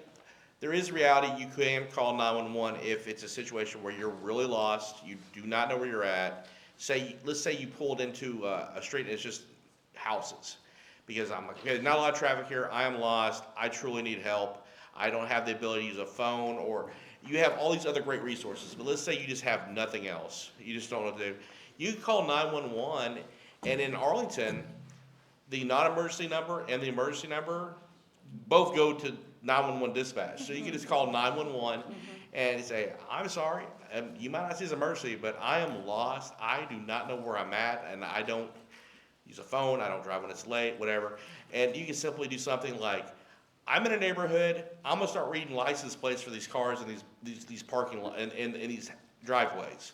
F: there is reality. You can call 911 if it's a situation where you're really lost, you do not know where you're at. Let's say you pulled into a street and it's just houses. Because I'm like, okay, not a lot of traffic here, I am lost, I truly need help, I don't have the ability to use a phone, or you have all these other great resources, but let's say you just have nothing else. You just don't know what to do. You can call 911, and in Arlington, the non-emergency number and the emergency number both go to 911 dispatch. So you can just call 911 and say, I'm sorry, you might not see this emergency, but I am lost. I do not know where I'm at, and I don't use a phone. I don't drive when it's late, whatever. And you can simply do something like, I'm in a neighborhood. I'm gonna start reading license plates for these cars and these parking lots and these driveways.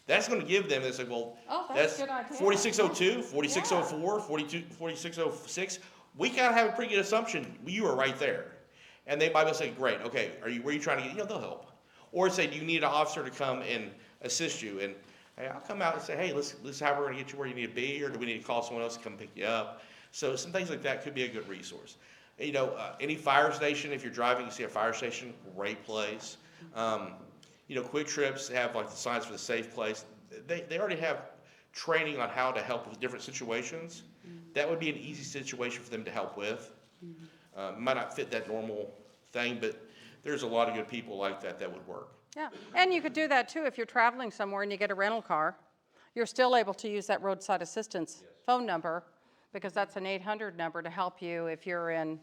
F: That's going to give them, they say, well,
A: that's a good idea.
F: 4602, 4604, 4606. We kind of have a pretty good assumption you are right there. And they might say, great, okay, where are you trying to get? They'll help. Or say, do you need an officer to come and assist you? And hey, I'll come out and say, hey, let's how we're going to get you where you need to be, or do we need to call someone else to come pick you up? So some things like that could be a good resource. Any fire station, if you're driving, you see a fire station, great place. Quick Trips have like the signs for the safe place. They already have training on how to help with different situations. That would be an easy situation for them to help with. Might not fit that normal thing, but there's a lot of good people like that would work.
A: Yeah, and you could do that too if you're traveling somewhere and you get a rental car. You're still able to use that roadside assistance phone number, because that's an 800 number to help you if you're in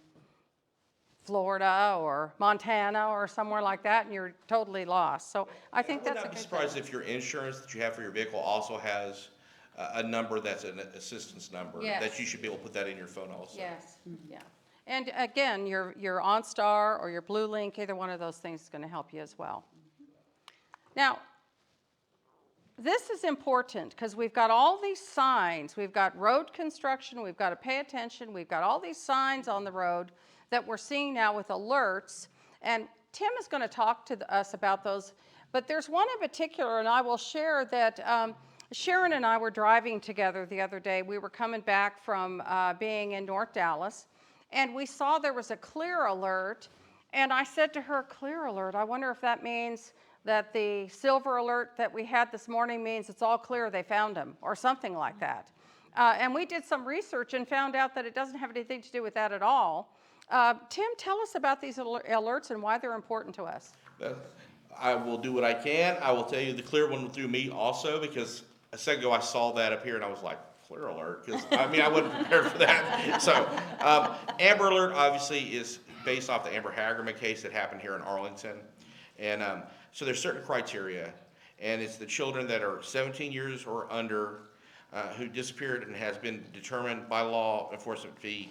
A: Florida or Montana or somewhere like that and you're totally lost. So I think that's a good thing.
F: I would not be surprised if your insurance that you have for your vehicle also has a number that's an assistance number.
A: Yes.
F: That you should be able to put that in your phone also.
A: Yes, yeah. And again, your OnStar or your Blue Link, either one of those things is going to help you as well. Now, this is important because we've got all these signs. We've got road construction. We've got to pay attention. We've got all these signs on the road that we're seeing now with alerts. And Tim is going to talk to us about those. But there's one in particular, and I will share that Sharon and I were driving together the other day. We were coming back from being in North Dallas, and we saw there was a clear alert. And I said to her, clear alert, I wonder if that means that the silver alert that we had this morning means it's all clear, they found him, or something like that. And we did some research and found out that it doesn't have anything to do with that at all. Tim, tell us about these alerts and why they're important to us.
F: I will do what I can. I will tell you the clear one through me also, because a second ago I saw that up here and I was like, clear alert, because I wasn't prepared for that. So Amber Alert obviously is based off the Amber Hagerman case that happened here in Arlington. And so there's certain criteria, and it's the children that are 17 years or under who disappeared and has been determined by law enforcement to be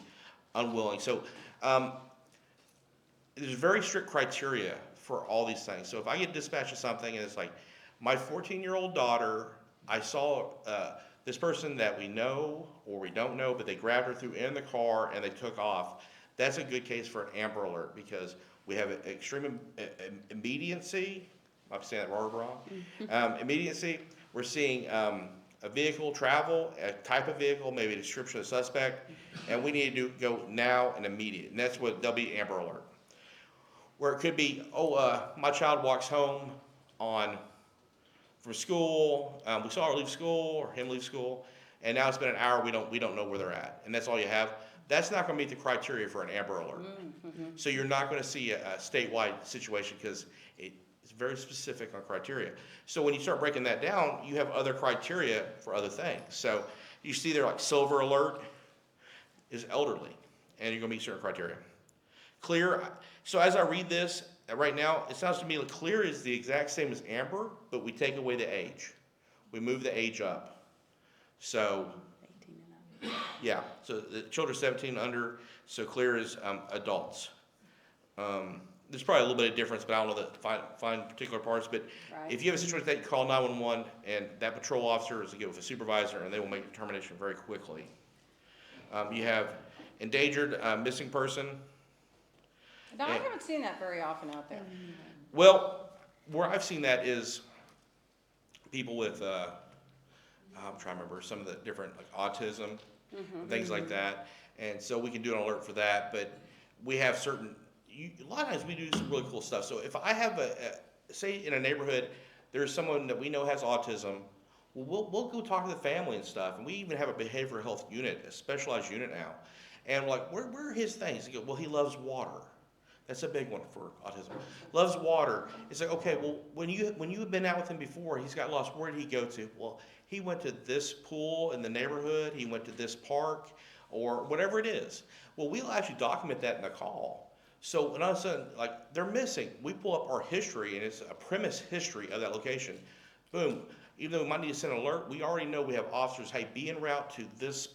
F: unwilling. So there's very strict criteria for all these things. So if I get dispatched of something and it's like, my 14-year-old daughter, I saw this person that we know or we don't know, but they grabbed her through in the car and they took off, that's a good case for an Amber Alert, because we have extreme immediacy. I'm saying that wrong. Immediacy. We're seeing a vehicle travel, a type of vehicle, maybe a description of the suspect, and we need to go now and immediate. And that's what they'll be Amber Alert. Where it could be, my child walks home from school. We saw her leave school or him leave school, and now it's been an hour. We don't know where they're at, and that's all you have. That's not going to meet the criteria for an Amber Alert. So you're not going to see a statewide situation because it's very specific on criteria. So when you start breaking that down, you have other criteria for other things. So you see there, like Silver Alert is elderly, and you're going to meet certain criteria. Clear. So as I read this, right now, it sounds to me like clear is the exact same as amber, but we take away the age. We move the age up. So, yeah, so the children 17 and under, so clear is adults. There's probably a little bit of difference, but I don't know the fine particular parts. But
A: Right.
F: if you have a situation like that, you call 911, and that patrol officer is to get with a supervisor, and they will make a determination very quickly. You have endangered, missing person.
A: No, I haven't seen that very often out there.
F: Well, where I've seen that is people with, I'm trying to remember some of the different, like autism, things like that. And so we can do an alert for that, but we have certain, a lot of times we do some really cool stuff. So if I have say in a neighborhood, there's someone that we know has autism, well, we'll go talk to the family and stuff. And we even have a behavioral health unit, a specialized unit now. And we're like, where are his things? He goes, well, he loves water. That's a big one for autism. Loves water. It's like, okay, well, when you have been out with him before, he's got lost. Where did he go to? Well, he went to this pool in the neighborhood. He went to this park, or whatever it is. Well, we'll actually document that in the call. So when all of a sudden, like, they're missing, we pull up our history, and it's a premise history of that location. Boom. Even though we might need to send an alert, we already know we have officers, hey, be en route to this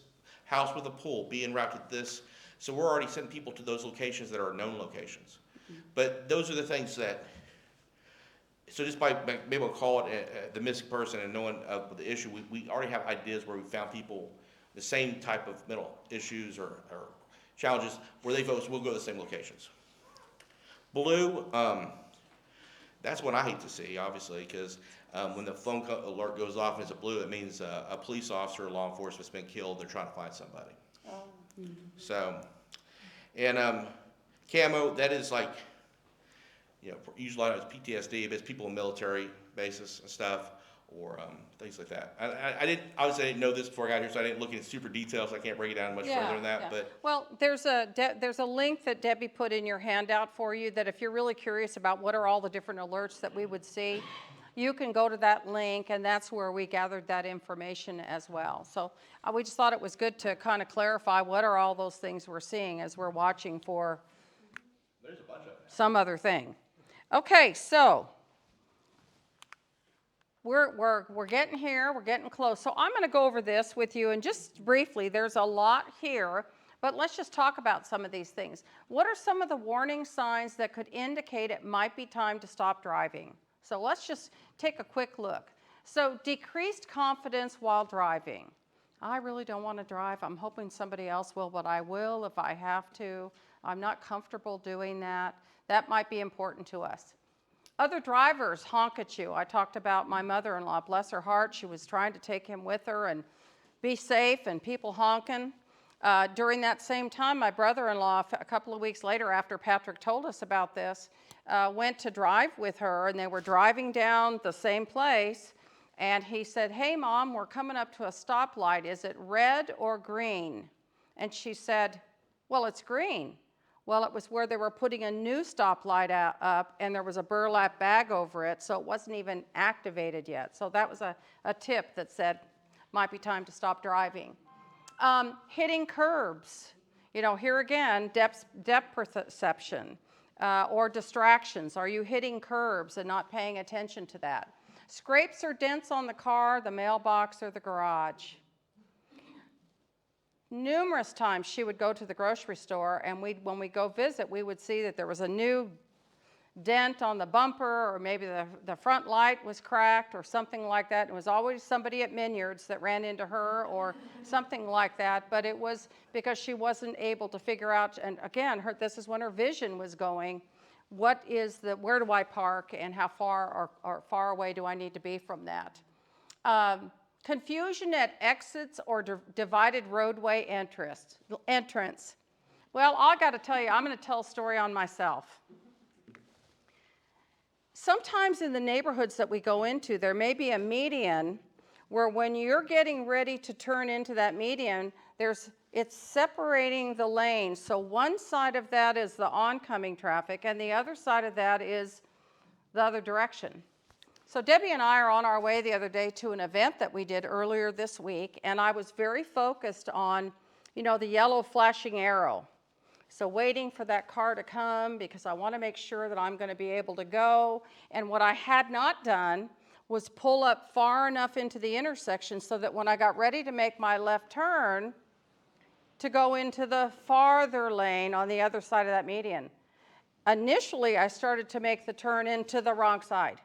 F: house with a pool, be en route to this. So we're already sending people to those locations that are known locations. But those are the things that, so just by being able to call it the missing person and knowing of the issue, we already have ideas where we found people the same type of mental issues or challenges where they vote, so we'll go to the same locations. Blue, that's what I hate to see, obviously, because when the phone alert goes off and it's a blue, it means a police officer or law enforcement's been killed. They're trying to find somebody. So, and camo, that is like, you know, usually it's PTSD, but it's people in military bases and stuff, or things like that. Obviously I didn't know this before I got here, so I didn't look into super details, so I can't break it down much further than that, but.
A: Well, there's a link that Debbie put in your handout for you that if you're really curious about what are all the different alerts that we would see, you can go to that link, and that's where we gathered that information as well. So we just thought it was good to kind of clarify what are all those things we're seeing as we're watching for
F: There's a bunch of them.
A: some other thing. Okay, so we're getting here, we're getting close. So I'm going to go over this with you, and just briefly, there's a lot here, but let's just talk about some of these things. What are some of the warning signs that could indicate it might be time to stop driving? So let's just take a quick look. So decreased confidence while driving. I really don't want to drive. I'm hoping somebody else will, but I will if I have to. I'm not comfortable doing that. That might be important to us. Other drivers honk at you. I talked about my mother-in-law, bless her heart. She was trying to take him with her and be safe, and people honking. During that same time, my brother-in-law, a couple of weeks later after Patrick told us about this, went to drive with her, and they were driving down the same place, and he said, hey, Mom, we're coming up to a stoplight. Is it red or green? And she said, well, it's green. Well, it was where they were putting a new stoplight up, and there was a burlap bag over it, so it wasn't even activated yet. So that was a tip that said, might be time to stop driving. Hitting curbs. You know, here again, depth perception or distractions. Are you hitting curbs and not paying attention to that? Scrapes or dents on the car, the mailbox, or the garage. Numerous times she would go to the grocery store, and when we go visit, we would see that there was a new dent on the bumper, or maybe the front light was cracked or something like that. It was always somebody at Minyards that ran into her or something like that, but it was because she wasn't able to figure out, and again, this is when her vision was going, where do I park, and how far or far away do I need to be from that? Confusion at exits or divided roadway entrance. Well, I got to tell you, I'm going to tell a story on myself. Sometimes in the neighborhoods that we go into, there may be a median where when you're getting ready to turn into that median, it's separating the lanes. So one side of that is the oncoming traffic, and the other side of that is the other direction. So Debbie and I are on our way the other day to an event that we did earlier this week, and I was very focused on, you know, the yellow flashing arrow. So waiting for that car to come because I want to make sure that I'm going to be able to go. And what I had not done was pull up far enough into the intersection so that when I got ready to make my left turn to go into the farther lane on the other side of that median. Initially, I started to make the turn into the wrong side.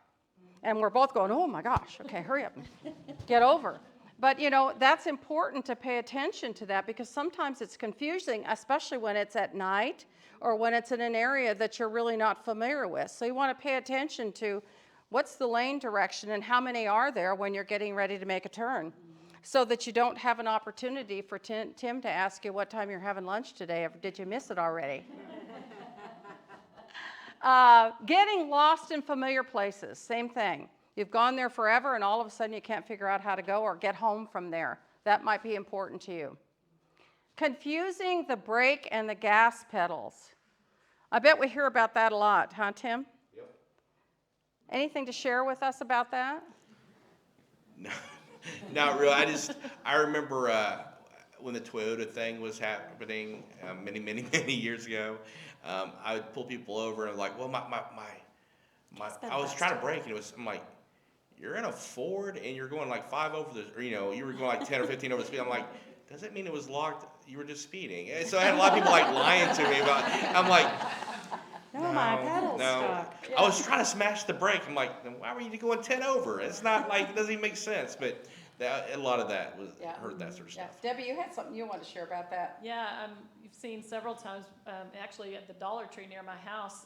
A: And we're both going, oh my gosh, okay, hurry up and get over. But you know, that's important to pay attention to that because sometimes it's confusing, especially when it's at night or when it's in an area that you're really not familiar with. So you want to pay attention to what's the lane direction and how many are there when you're getting ready to make a turn so that you don't have an opportunity for Tim to ask you what time you're having lunch today, or did you miss it already? Getting lost in familiar places, same thing. You've gone there forever and all of a sudden you can't figure out how to go or get home from there. That might be important to you. Confusing the brake and the gas pedals. I bet we hear about that a lot, huh, Tim?
F: Yep.
A: Anything to share with us about that?
F: No, not really. I remember when the Toyota thing was happening many years ago. I would pull people over and like, well, I was trying to brake and I'm like, you're in a Ford and you're going like 5 over the, or, you were going like 10 or 15 over the speed. I'm like, does it mean it was locked? You were just speeding. And so I had a lot of people like lying to me about, I'm like,
B: No, my pedal's stuck.
F: I was trying to smash the brake. I'm like, then why were you going 10 over? It's not like, it doesn't even make sense. But a lot of that was, heard that sort of stuff.
A: Debbie, you had something you wanted to share about that.
E: Yeah, you've seen several times, actually at the Dollar Tree near my house.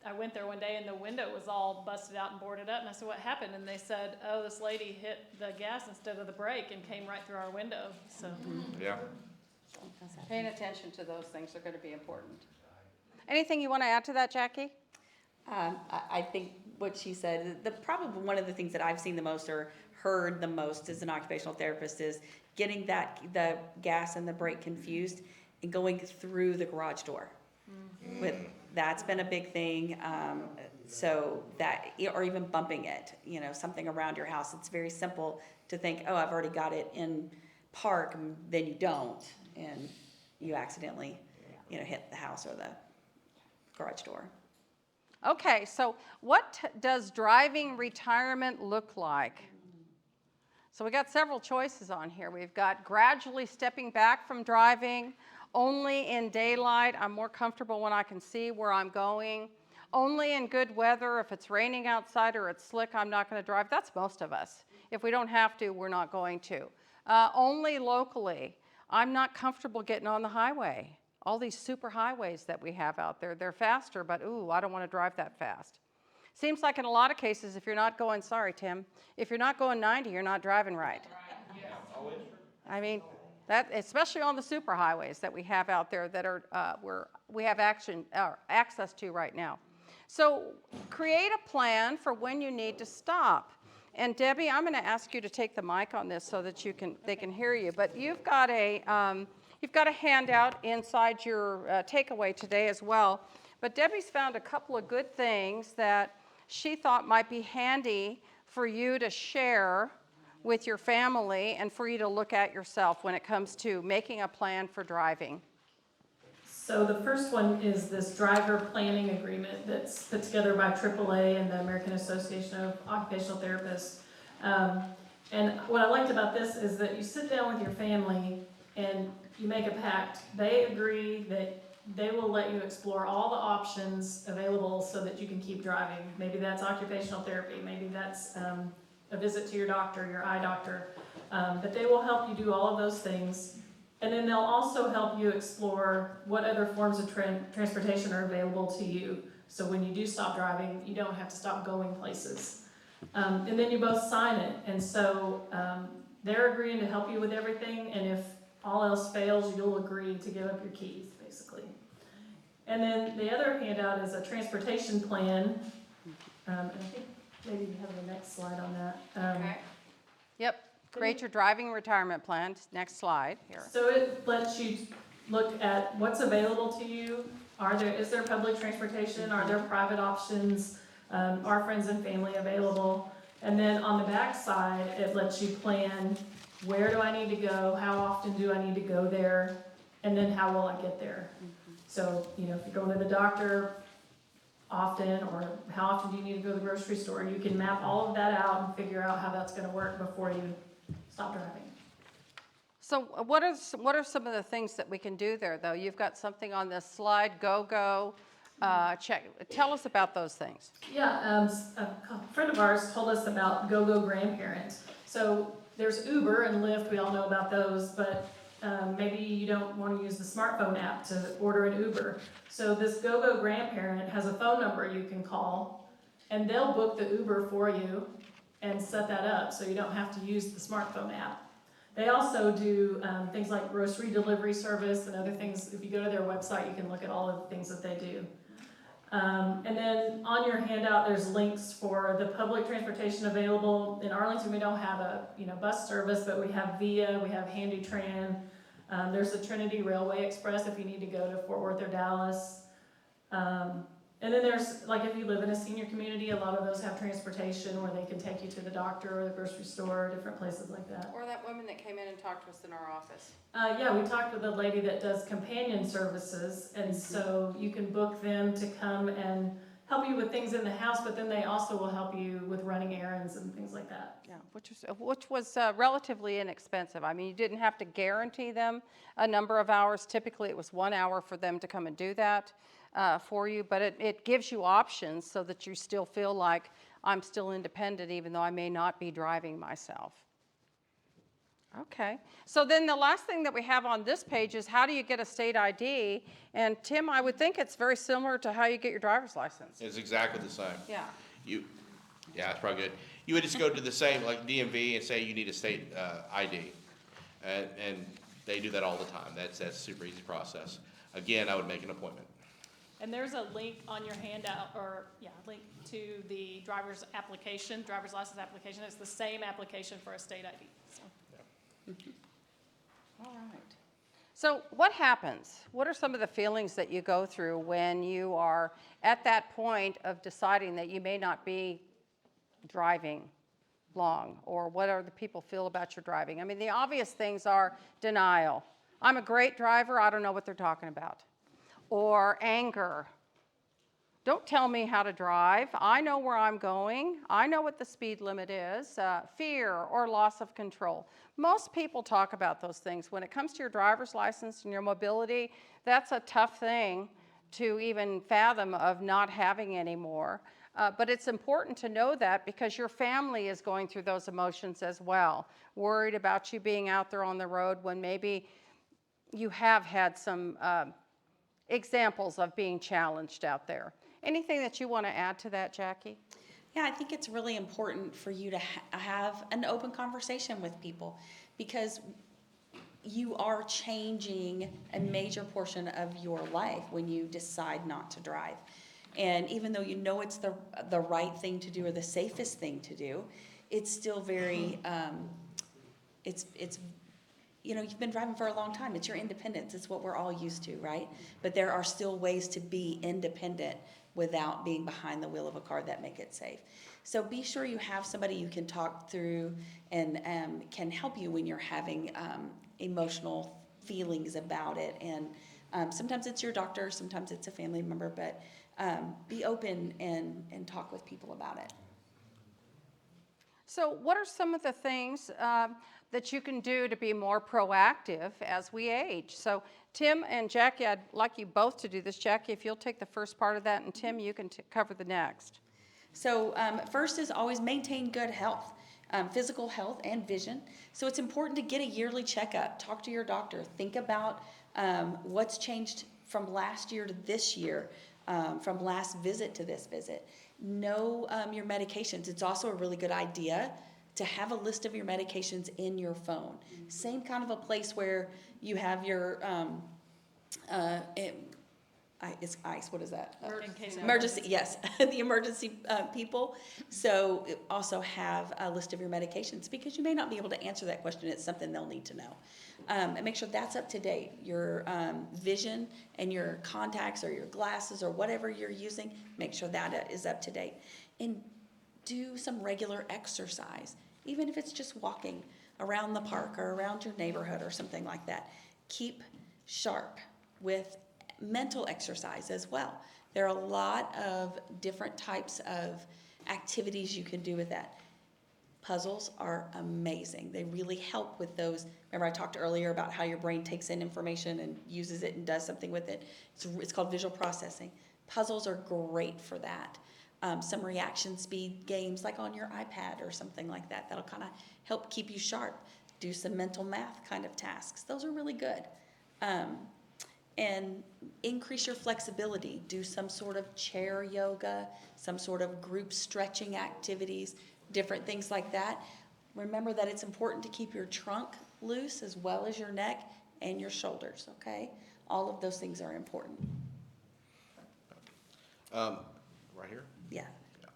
E: I went there one day and the window was all busted out and boarded up. And I said, what happened? And they said, oh, this lady hit the gas instead of the brake and came right through our window. So
F: Yeah.
A: Paying attention to those things are going to be important. Anything you want to add to that, Jackie?
B: I think what she said, probably one of the things that I've seen the most or heard the most as an occupational therapist is getting the gas and the brake confused and going through the garage door. That's been a big thing. So that, or even bumping it, something around your house. It's very simple to think, oh, I've already got it in park, and then you don't, and you accidentally, hit the house or the garage door.
A: Okay, so what does driving retirement look like? So we got several choices on here. We've got gradually stepping back from driving, only in daylight. I'm more comfortable when I can see where I'm going. Only in good weather. If it's raining outside or it's slick, I'm not going to drive. That's most of us. If we don't have to, we're not going to. Only locally. I'm not comfortable getting on the highway. All these super highways that we have out there, they're faster, but ooh, I don't want to drive that fast. Seems like in a lot of cases, if you're not going, sorry, Tim, if you're not going 90, you're not driving right. I mean, that, especially on the super highways that we have out there that are we have access to right now. So create a plan for when you need to stop. And Debbie, I'm going to ask you to take the mic on this so that they can hear you. But you've got a handout inside your takeaway today as well. But Debbie's found a couple of good things that she thought might be handy for you to share with your family and for you to look at yourself when it comes to making a plan for driving.
E: So the first one is this driver planning agreement that's put together by AAA and the American Association of Occupational Therapists. And what I liked about this is that you sit down with your family and you make a pact. They agree that they will let you explore all the options available so that you can keep driving. Maybe that's occupational therapy, maybe that's a visit to your doctor, your eye doctor. But they will help you do all of those things. And then they'll also help you explore what other forms of transportation are available to you. So when you do stop driving, you don't have to stop going places. And then you both sign it. And so they're agreeing to help you with everything. And if all else fails, you'll agree to give up your keys, basically. And then the other handout is a transportation plan. And I think maybe you have the next slide on that.
A: Okay. Yep. Create your driving retirement plan. Next slide here.
E: So it lets you look at what's available to you. Is there public transportation? Are there private options? Are friends and family available? And then on the back side, it lets you plan, where do I need to go? How often do I need to go there? And then how will I get there? So, if you're going to the doctor often, or how often do you need to go to the grocery store, you can map all of that out and figure out how that's gonna work before you stop driving.
A: So what are some of the things that we can do there, though? You've got something on this slide, go, check. Tell us about those things.
E: Yeah, a friend of ours told us about GoGo Grandparent. So there's Uber and Lyft, we all know about those, but maybe you don't want to use the smartphone app to order an Uber. So this GoGo Grandparent has a phone number you can call, and they'll book the Uber for you and set that up so you don't have to use the smartphone app. They also do things like grocery delivery service and other things. If you go to their website, you can look at all of the things that they do. And then on your handout, there's links for the public transportation available. In Arlington, we don't have a bus service, but we have VIA, we have Handy Tran. There's the Trinity Railway Express if you need to go to Fort Worth or Dallas. And then there's, like, if you live in a senior community, a lot of those have transportation where they can take you to the doctor or the grocery store, different places like that.
A: Or that woman that came in and talked to us in our office.
E: Yeah, we talked with a lady that does companion services, and so you can book them to come and help you with things in the house, but then they also will help you with running errands and things like that.
A: Yeah, which was relatively inexpensive. I mean, you didn't have to guarantee them a number of hours. Typically, it was 1 hour for them to come and do that for you, but it gives you options so that you still feel like I'm still independent even though I may not be driving myself. Okay, so then the last thing that we have on this page is how do you get a state ID? And Tim, I would think it's very similar to how you get your driver's license.
F: It's exactly the same.
A: Yeah.
F: Yeah, it's probably good. You would just go to the same, like DMV, and say you need a state ID. And they do that all the time. That's a super easy process. Again, I would make an appointment.
E: And there's a link on your handout, link to the driver's license application. It's the same application for a state ID. So.
A: All right. So what happens? What are some of the feelings that you go through when you are at that point of deciding that you may not be driving long, or what do the people feel about your driving? I mean, the obvious things are denial. I'm a great driver, I don't know what they're talking about. Or anger. Don't tell me how to drive. I know where I'm going. I know what the speed limit is. Fear or loss of control. Most people talk about those things. When it comes to your driver's license and your mobility, that's a tough thing to even fathom of not having anymore. But it's important to know that because your family is going through those emotions as well. Worried about you being out there on the road when maybe you have had some examples of being challenged out there. Anything that you want to add to that, Jacque?
B: Yeah, I think it's really important for you to have an open conversation with people, because you are changing a major portion of your life when you decide not to drive. And even though you know it's the right thing to do or the safest thing to do, it's still very, you've been driving for a long time. It's your independence. It's what we're all used to, right? But there are still ways to be independent without being behind the wheel of a car that make it safe. So be sure you have somebody you can talk through and can help you when you're having emotional feelings about it. And sometimes it's your doctor, sometimes it's a family member, but be open and talk with people about it.
A: So what are some of the things that you can do to be more proactive as we age? So Tim and Jacque, I'd like you both to do this. Jacque, if you'll take the first part of that, and Tim, you can cover the next.
B: So first is always maintain good health, physical health and vision. So it's important to get a yearly checkup. Talk to your doctor. Think about what's changed from last year to this year, from last visit to this visit. Know your medications. It's also a really good idea to have a list of your medications in your phone. Same kind of a place where you have your, it's ICE, what is that? Emergency, yes, the emergency people. So also have a list of your medications, because you may not be able to answer that question. It's something they'll need to know. And make sure that's up to date. Your vision and your contacts or your glasses or whatever you're using, make sure that is up to date. And do some regular exercise, even if it's just walking around the park or around your neighborhood or something like that. Keep sharp with mental exercise as well. There are a lot of different types of activities you can do with that. Puzzles are amazing. They really help with those. Remember I talked earlier about how your brain takes in information and uses it and does something with it. It's called visual processing. Puzzles are great for that. Some reaction speed games like on your iPad or something like that. That'll kind of help keep you sharp. Do some mental math kind of tasks. Those are really good. And increase your flexibility. Do some sort of chair yoga, some sort of group stretching activities, different things like that. Remember that it's important to keep your trunk loose as well as your neck and your shoulders, okay? All of those things are important.
F: Right here?
B: Yeah.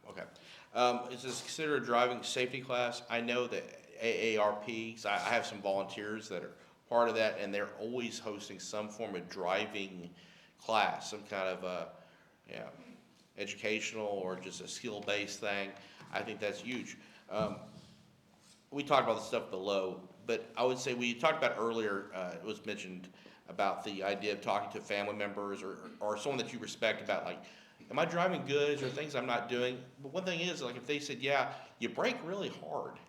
F: Okay. Is this considered a driving safety class? I know that AARP, 'cause I have some volunteers that are part of that, and they're always hosting some form of driving class, some kind of educational or just a skill-based thing. I think that's huge. We talked about the stuff below, but I would say we talked about earlier, it was mentioned about the idea of talking to family members or someone that you respect about, like, am I driving good? Is there things I'm not doing? But one thing is, like, if they said, yeah, you brake really hard,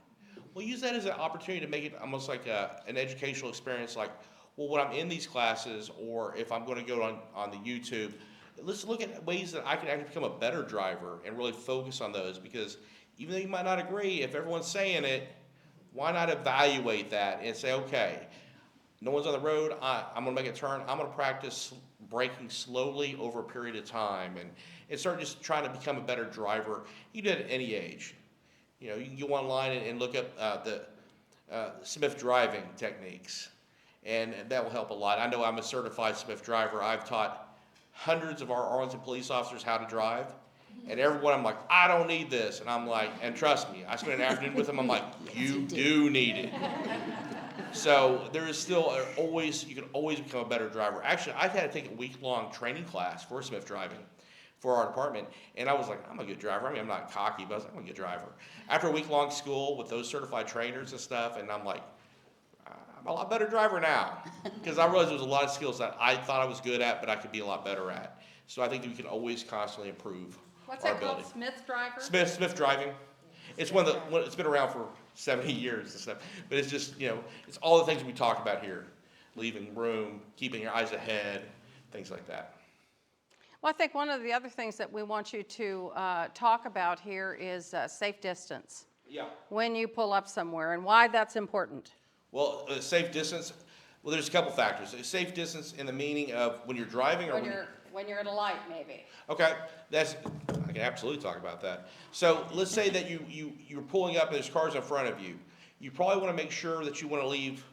F: well, use that as an opportunity to make it almost like an educational experience, like, well, when I'm in these classes or if I'm going to go on the YouTube, let's look at ways that I can actually become a better driver and really focus on those, because even though you might not agree, if everyone's saying it, why not evaluate that and say, okay, no one's on the road, I'm going to make a turn, I'm going to practice braking slowly over a period of time and start just trying to become a better driver. You do it at any age. You know, you can go online and look up the Smith driving techniques, and that will help a lot. I know I'm a certified Smith driver. I've taught hundreds of our Arlington police officers how to drive, and everyone I'm like, I don't need this, and I'm like, and trust me, I spent an afternoon with them, I'm like, you do need it. So there is still you can always become a better driver. Actually, I've had to take a week-long training class for Smith driving for our department, and I was like, I'm a good driver. I mean, I'm not cocky, but I was like, I'm a good driver. After a week-long school with those certified trainers and stuff, and I'm like, I'm a lot better driver now, because I realized there was a lot of skills that I thought I was good at, but I could be a lot better at. So I think we can always constantly improve
A: What's
F: our
A: that called,
F: ability.
A: Smith driver?
F: Smith driving. It's it's been around for 70 years and stuff, but it's just, it's all the things we talked about here. Leaving room, keeping your eyes ahead, things like that.
A: Well, I think one of the other things that we want you to talk about here is safe distance.
F: Yeah.
A: When you pull up somewhere and why that's important.
F: Well, safe distance, well, there's a couple factors. Safe distance in the meaning of when you're driving or
A: when you're at a light, maybe.
F: Okay, I can absolutely talk about that. So let's say that you're pulling up and there's cars in front of you. You probably want to make sure that you want to leave,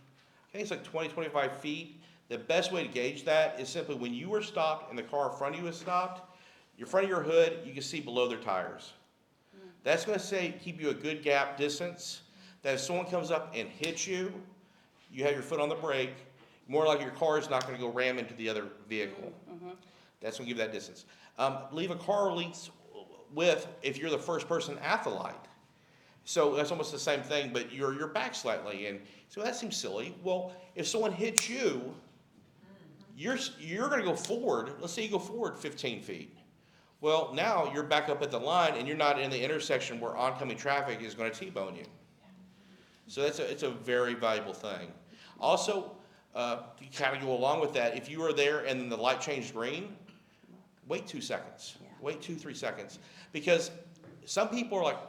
F: I think it's like 20, 25 feet. The best way to gauge that is simply when you are stopped and the car in front of you is stopped, your front of your hood, you can see below their tires. That's going to keep you a good gap distance, that if someone comes up and hits you, you have your foot on the brake, more like your car is not going to go ram into the other vehicle. That's going to give that distance. Leave a car length width if you're the first person at the light. So that's almost the same thing, but you're back slightly, and so that seems silly. Well, if someone hits you, you're going to go forward. Let's say you go forward 15 feet. Well, now you're back up at the line, and you're not in the intersection where oncoming traffic is going to T-bone you. So it's a very valuable thing. Also, to kind of go along with that, if you are there and then the light changed green, wait 2 seconds. Yeah. Wait 2-3 seconds. Because some people are like,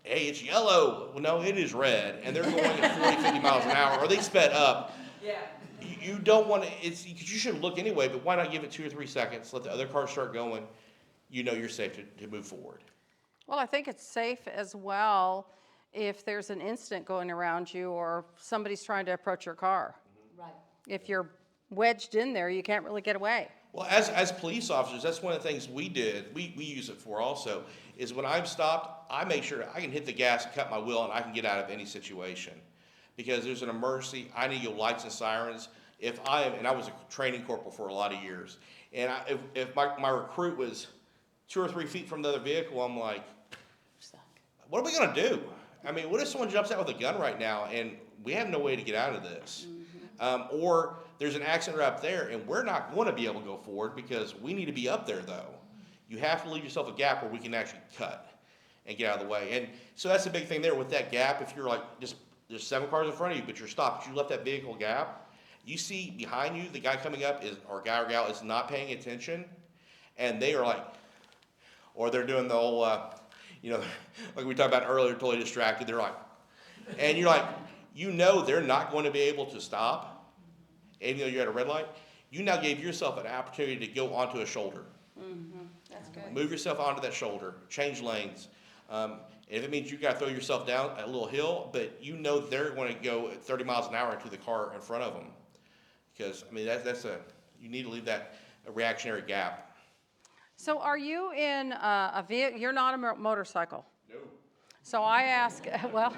F: hey, it's yellow. Well, no, it is red. And they're going at 40, 50 miles an hour, or they sped up.
H: Yeah.
F: You don't want to, you should look anyway, but why not give it 2 or 3 seconds, let the other cars start going, you're safe to move forward.
A: Well, I think it's safe as well if there's an incident going around you or somebody's trying to approach your car.
H: Right.
A: If you're wedged in there, you can't really get away.
F: Well, as police officers, that's one of the things we did, we use it for also, is when I'm stopped, I make sure I can hit the gas and cut my wheel and I can get out of any situation. Because there's an emergency, I need to go lights and sirens. And I was a training corporal for a lot of years, and if my recruit was 2 or 3 feet from the other vehicle, I'm like, what are we gonna do? I mean, what if someone jumps out with a gun right now and we have no way to get out of this? Or there's an accident right up there, and we're not going to be able to go forward because we need to be up there, though. You have to leave yourself a gap where we can actually cut and get out of the way. And so that's the big thing there with that gap. If you're like, just there's 7 cars in front of you, but you're stopped, but you left that vehicle gap, you see behind you, the guy coming up is, or guy or gal is not paying attention, and they are like, or they're doing the whole, like we talked about earlier, totally distracted. They're like, and you're like, they're not going to be able to stop, even though you're at a red light. You now gave yourself an opportunity to go onto a shoulder.
A: Mm-hmm. That's good.
F: Move yourself onto that shoulder, change lanes. If it means you got to throw yourself down a little hill, but they're going to go at 30 miles an hour into the car in front of them. Because, I mean, you need to leave that a reactionary gap.
A: So are you in a vehicle? You're not a motorcycle?
F: No.
A: So I asked, well,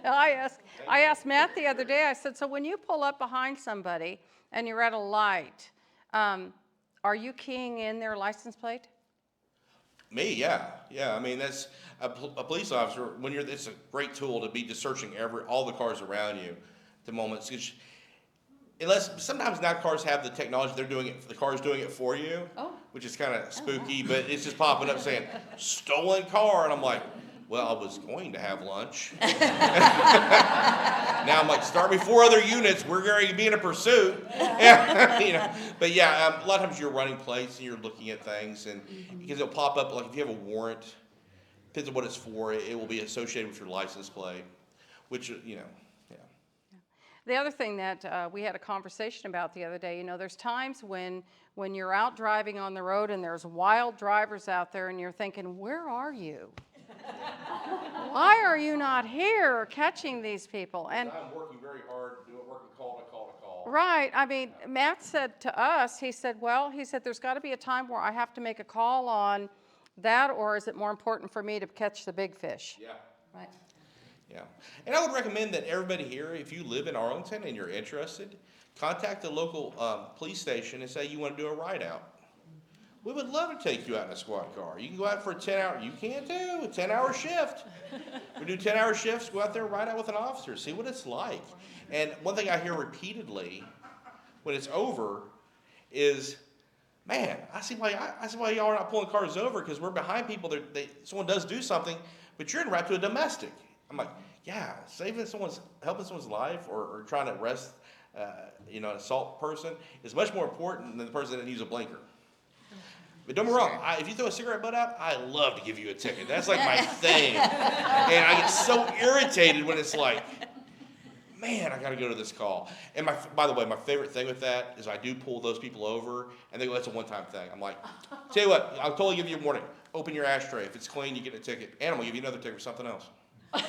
A: I asked Matt the other day, I said, so when you pull up behind somebody and you're at a light, are you keying in their license plate?
F: Me, yeah. I mean, that's a police officer. It's a great tool to be just searching all the cars around you at the moment. Unless sometimes now cars have the technology, the car's doing it for you, which is kind of spooky, but it's just popping up saying, stolen car, and I'm like, well, I was going to have lunch. Now I'm like, start me 4 other units, we're going to be in a pursuit. But yeah, a lot of times you're running plates and you're looking at things, and because it'll pop up, like if you have a warrant, depends on what it's for, it will be associated with your license plate, which, yeah.
A: The other thing that we had a conversation about the other day, there's times when you're out driving on the road and there's wild drivers out there and you're thinking, where are you? Why are you not here catching these people? And
F: I'm working very hard, working call to call to call.
A: Right. I mean, Matt said to us, he said, there's got to be a time where I have to make a call on that, or is it more important for me to catch the big fish?
F: Yeah.
A: Right.
F: Yeah. And I would recommend that everybody here, if you live in Arlington and you're interested, contact the local police station and say you want to do a ride out. We would love to take you out in a squad car. You can go out for a 10-hour, you can too, a 10-hour shift. We do 10-hour shifts, go out there and ride out with an officer, see what it's like. And one thing I hear repeatedly when it's over is, man, I see why y'all are not pulling cars over, because we're behind people. Someone does do something, but you're en route to a domestic. I'm like, yeah, helping someone's life or trying to arrest, an assault person is much more important than the person that needs a blinker. But don't be wrong, if you throw a cigarette butt out, I love to give you a ticket. That's like my thing. And I get so irritated when it's like, man, I got to go to this call. And by the way, my favorite thing with that is I do pull those people over, and they go, that's a one-time thing. I'm like, tell you what, I'll totally give you a warning. Open your ashtray. If it's clean, you get a ticket. And I'm going to give you another ticket for something else. And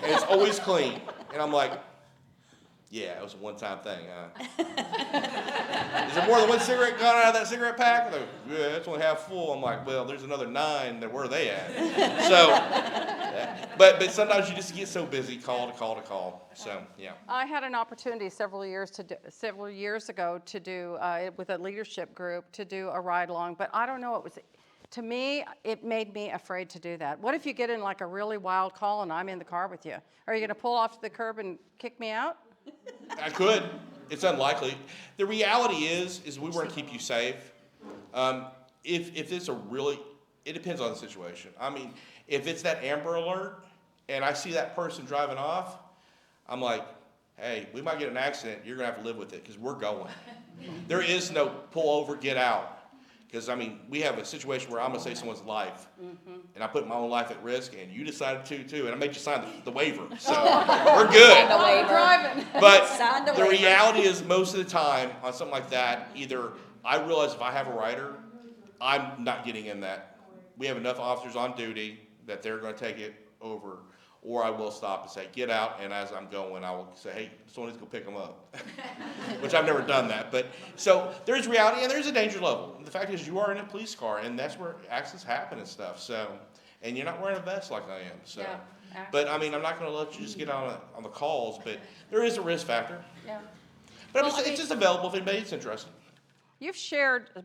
F: it's always clean. And I'm like, yeah, it was a one-time thing. Is there more than one cigarette gone out of that cigarette pack? Like, yeah, it's only half full. I'm like, well, there's another 9. Where are they at? So, but sometimes you just get so busy, call to call. So, yeah.
A: I had an opportunity several years ago to do with a leadership group to do a ride along, but I don't know. To me, it made me afraid to do that. What if you get in like a really wild call and I'm in the car with you? Are you going to pull off the curb and kick me out?
F: I could. It's unlikely. The reality is we want to keep you safe. If it's it depends on the situation. I mean, if it's that Amber Alert and I see that person driving off, I'm like, hey, we might get an accident. You're going to have to live with it because we're going. There is no pull over, get out. Because, I mean, we have a situation where I'm going to save someone's life, and I put my own life at risk, and you decided to, too, and I made you sign the waiver. So we're good. But the reality is most of the time on something like that, either I realize if I have a rider, I'm not getting in that. We have enough officers on duty that they're going to take it over, or I will stop and say, get out, and as I'm going, I will say, hey, someone needs to go pick them up, which I've never done that. But so there's reality and there's a danger level. The fact is you are in a police car, and that's where accidents happen and stuff. So, and you're not wearing a vest like I am. So, yeah, but I mean, I'm not going to let you just get on the calls, but there is a risk factor. Yeah. But well, it's just available if anybody's interested.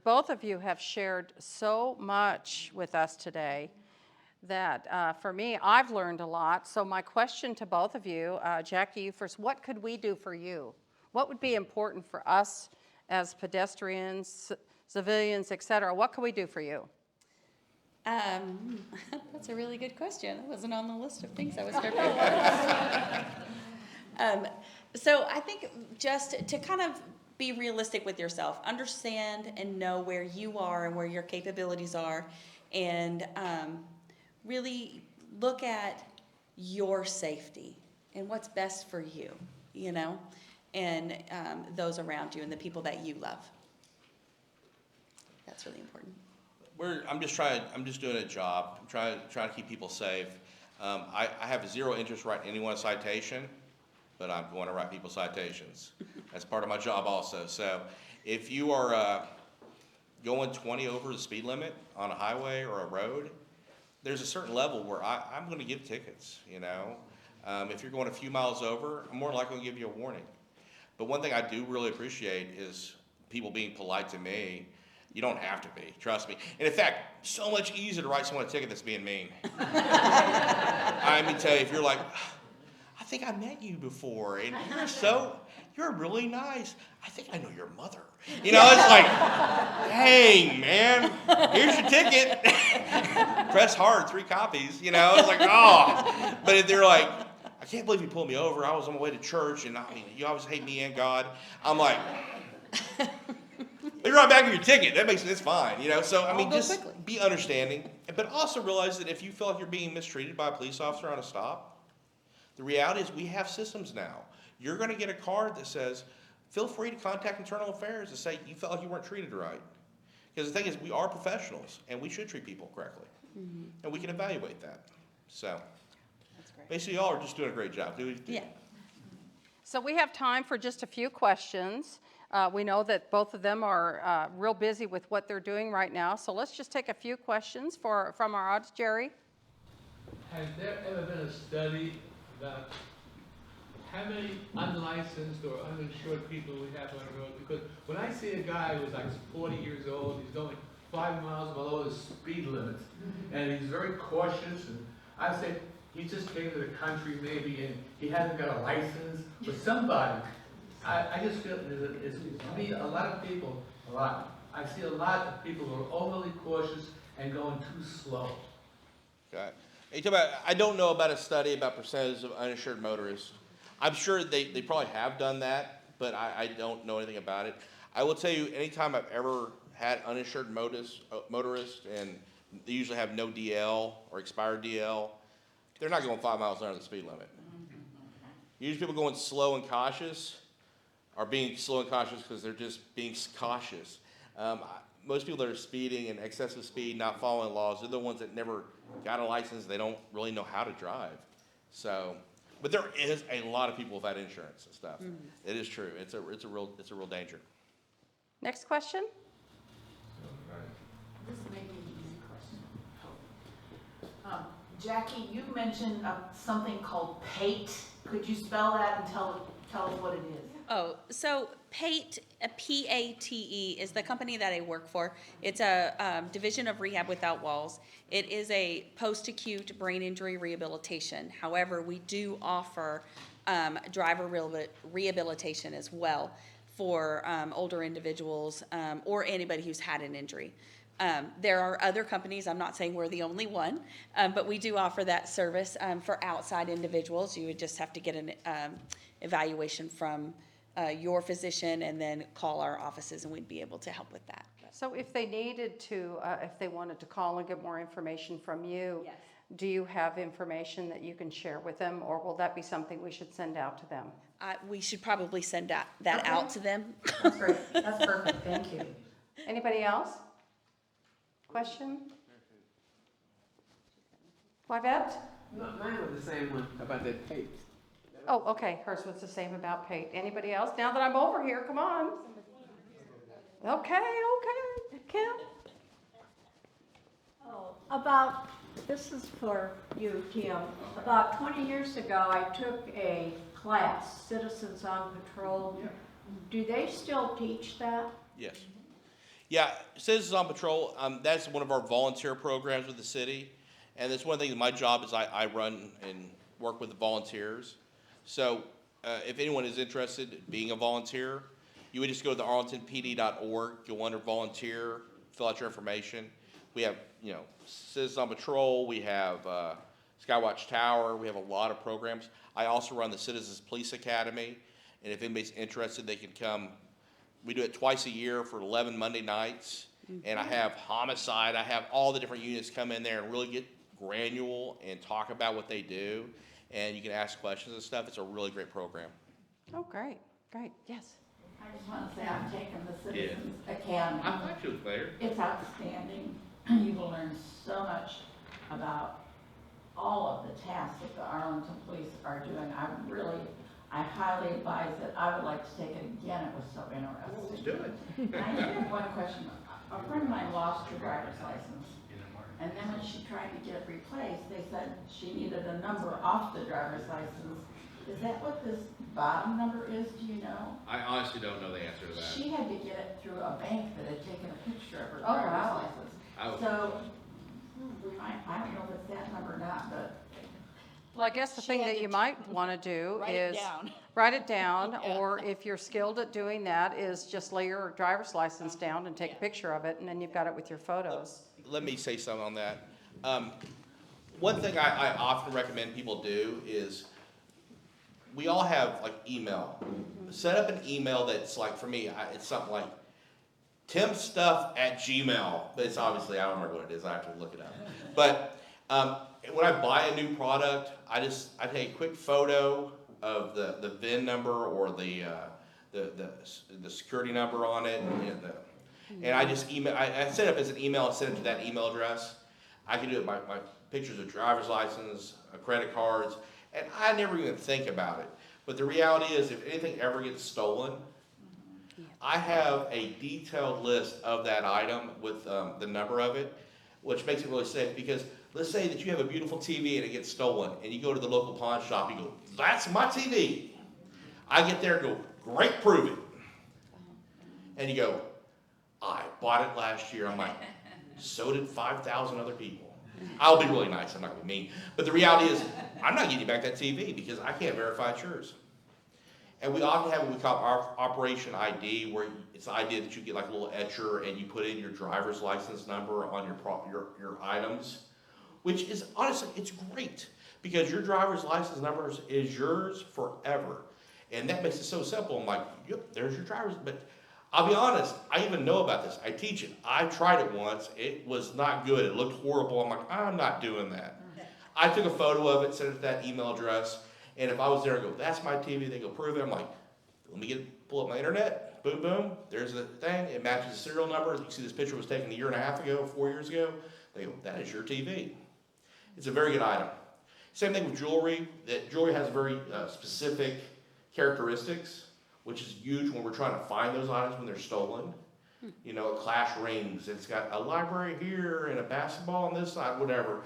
A: Both of you have shared so much with us today that for me, I've learned a lot. So my question to both of you, Jacque, you first, what could we do for you? what would be important for us as pedestrians, civilians, et cetera? What can we do for you?
B: That's a really good question. That wasn't on the list of things I was prepared for. So I think just to kind of be realistic with yourself, understand and know where you are and where your capabilities are, and really look at your safety and what's best for you, you know, and those around you and the people that you love. That's really important.
F: I'm just doing a job. I'm trying to keep people safe. I have zero interest writing anyone a citation, but I'm going to write people citations. That's part of my job also. So if you are going 20 over the speed limit on a highway or a road, there's a certain level where I'm going to give tickets, you know. If you're going a few miles over, I'm more likely to give you a warning. But one thing I do really appreciate is people being polite to me. You don't have to be, trust me. And in fact, so much easier to write someone a ticket that's being mean. I mean, tell you, if you're like, I think I met you before, and you're really nice. I think I know your mother. You know, it's like, dang, man, here's your ticket. Press hard, 3 copies, you know. It's like, oh. But if they're like, I can't believe you pulled me over. I was on my way to church, and I mean, you always hate me and God. I'm like, you're right back with your ticket. That's fine, you know. So I mean, just be understanding, but also realize that if you feel like you're being mistreated by a police officer on a stop, the reality is we have systems now. You're going to get a card that says, feel free to contact Internal Affairs to say you felt like you weren't treated right. Because the thing is, we are professionals, and we should treat people correctly, and we can evaluate that. So basically, y'all are just doing a great job.
B: Yeah.
A: So we have time for just a few questions. We know that both of them are real busy with what they're doing right now, so let's just take a few questions from our audience. Jerry?
C: Has there ever been a study about how many unlicensed or uninsured people we have on the road? Because when I see a guy who's like 40 years old, he's going 5 miles below the speed limit, and he's very cautious, and I say, he just came to the country maybe, and he hasn't got a license, but somebody, I just feel it's to me, a lot of people, I see a lot of people who are overly cautious and going too slow.
F: Okay. You talk about, I don't know about a study about percentage of uninsured motorists. I'm sure they probably have done that, but I don't know anything about it. I will tell you, anytime I've ever had uninsured motorists, and they usually have no DL or expired DL, they're not going 5 miles under the speed limit. Usually people going slow and cautious are being slow and cautious because they're just being cautious. Most people that are speeding and excessive speed, not following laws, they're the ones that never got a license. They don't really know how to drive. So, but there is a lot of people without insurance and stuff. It is true. It's a real danger.
A: Next question?
M: This may be an easy question. Jackie, you mentioned something called PATE. Could you spell that and tell us what it is?
B: Oh, so PATE, P-A-T-E, is the company that I work for. It's a division of Rehab Without Walls. It is a post-acute brain injury rehabilitation. However, we do offer driver rehabilitation as well for older individuals or anybody who's had an injury. There are other companies, I'm not saying we're the only one, but we do offer that service for outside individuals. You would just have to get an evaluation from your physician and then call our offices, and we'd be able to help with that.
A: So if they needed to, if they wanted to call and get more information from you,
B: Yes.
A: do you have information that you can share with them, or will that be something we should send out to them?
B: We should probably send that out to them.
A: That's great. That's perfect. Thank you. Anybody else? Question? Wivette?
C: No, mine was the same one about that tape.
A: Oh, okay. Hers was the same about Pate. Anybody else? Now that I'm over here, come on. Okay. Kim?
N: Oh, this is for you, Kim. About 20 years ago, I took a class, Citizens on Patrol. Do they still teach that?
F: Yes. Yeah, Citizens on Patrol, that's one of our volunteer programs with the city. And that's one of the things, my job is I run and work with the volunteers. So if anyone is interested in being a volunteer, you would just go to the arlingtonpd.org, go under volunteer, fill out your information. We have, Citizens on Patrol, we have Skywatch Tower, we have a lot of programs. I also run the Citizens Police Academy, and if anybody's interested, they can come. We do it twice a year for 11 Monday nights, and I have homicide. I have all the different units come in there and really get granular and talk about what they do, and you can ask questions and stuff. It's a really great program.
A: Oh, great, great, yes.
M: I just want to say I've taken the Citizens Academy.
F: I thought you was there.
M: It's outstanding. You will learn so much about all of the tasks that the Arlington Police are doing. I highly advise it. I would like to take it again. It was so interesting.
F: Let's do it.
M: I just have one question. A friend of mine lost her driver's license, and then when she tried to get it replaced, they said she needed a number off the driver's license. Is that what this bottom number is? Do you know?
F: I honestly don't know the answer to that.
M: She had to get it through a bank that had taken a picture of her
A: Oh,
M: driver's
A: wow.
M: license. So, I don't know if it's that number or not, but.
A: Well, I guess the thing that you might want to do
L: Write it
A: is
L: down.
A: write it down,
L: Yeah.
A: or if you're skilled at doing that, is just lay your driver's license down and take a picture of it, and then you've got it with your photos.
F: Let me say something on that. One thing I often recommend people do is, we all have like email. Set up an email that's like, for me, it's something like timstuff@gmail. But it's obviously, I don't remember what it is, I have to look it up. But when I buy a new product, I take a quick photo of the VIN number or the security number on it, and I just email. I set it up as an email and send it to that email address. I can do it by pictures of driver's license, credit cards, and I never even think about it. But the reality is, if anything ever gets stolen, I have a detailed list of that item with the number of it, which makes it really safe. Because let's say that you have a beautiful TV and it gets stolen, and you go to the local pawn shop, you go, "That's my TV." I get there and go, "Great, prove it." And you go, "I bought it last year." I'm like, "So did 5,000 other people." I'll be really nice, I'm not gonna be mean. But the reality is, I'm not getting you back that TV because I can't verify it's yours. And we often have what we call our Operation ID, where it's the idea that you get like a little etcher and you put in your driver's license number on your items, which is honestly, it's great because your driver's license number is yours forever. And that makes it so simple. I'm like, yep, there's your driver's, but I'll be honest, I even know about this. I teach it. I tried it once. It was not good. It looked horrible. I'm like, I'm not doing that. I took a photo of it, sent it to that email address, and if I was there and go, "That's my TV," they go, "Prove it." I'm like, let me pull up my internet. Boom, boom. There's the thing. It matches the serial number. You see this picture was taken a year and a half ago, 4 years ago. They go, "That is your TV." It's a very good item. Same thing with jewelry. That jewelry has very specific characteristics, which is huge when we're trying to find those items when they're stolen. A Clash rings, it's got a library here and a basketball on this side, whatever.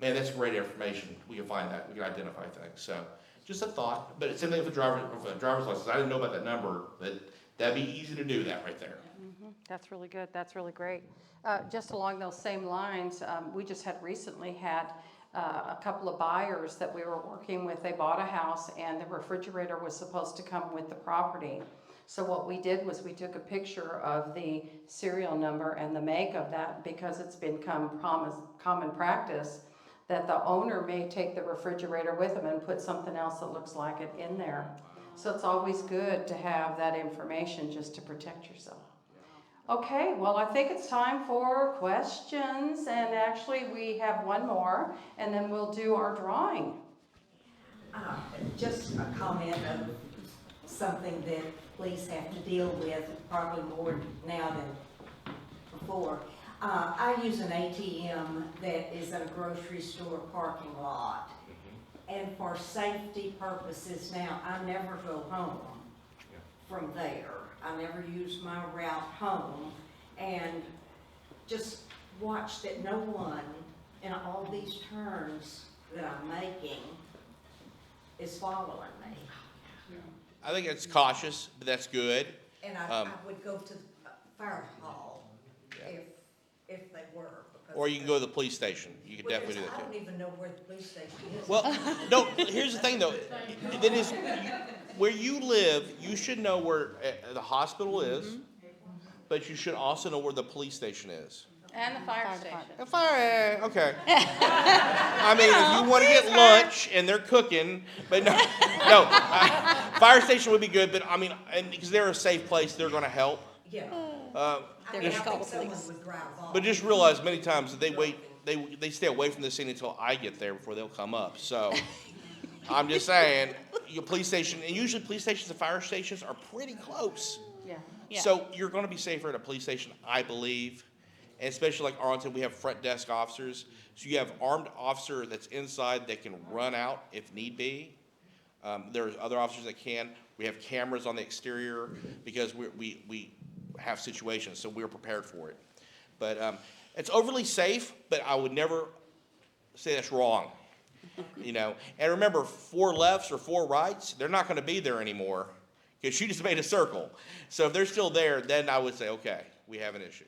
F: Man, that's great information. We can find that. We can identify things. So, just a thought. But it's same thing with a driver's license. I didn't know about that number, but that'd be easy to do that right there.
A: That's really good. That's really great. Just along those same lines, we just recently had a couple of buyers that we were working with. They bought a house and the refrigerator was supposed to come with the property. So what we did was we took a picture of the serial number and the make of that, because it's become common practice that the owner may take the refrigerator with them and put something else that looks like it in there. So it's always good to have that information just to protect yourself. Okay, well, I think it's time for questions, and actually we have one more, and then we'll do our drawing.
O: Just a comment of something that police have to deal with, probably more now than before. I use an ATM that is in a grocery store parking lot, and for safety purposes now, I never go home from there. I never use my route home, and just watch that no one in all these turns that I'm making is following me.
F: I think it's cautious, but that's good.
O: And I would go to the fire hall if they were.
F: Or you can go to the police station. You could definitely do that
O: I
F: too.
O: don't even know where the police station is.
F: Well, no, here's the thing though. where you live, you should know where the hospital is, but you should also know where the police station is.
A: And the fire station.
F: The fire, okay. I mean, if you want to get lunch and they're cooking, but no, fire station would be good, but I mean, and because they're a safe place, they're going to help.
O: Yeah.
L: They're gonna call the police.
F: But just realize many times that they stay away from the scene until I get there before they'll come up. So I'm just saying, your police station, and usually police stations and fire stations are pretty close.
A: Yeah.
F: So you're going to be safer at a police station, I believe. And especially like Arlington, we have front desk officers. So you have armed officer that's inside that can run out if need be. There's other officers that can. We have cameras on the exterior because we have situations, so we're prepared for it. But it's overly safe, but I would never say that's wrong. You know, and remember, 4 lefts or 4 rights, they're not going to be there anymore because you just made a circle. So if they're still there, then I would say, okay, we have an issue.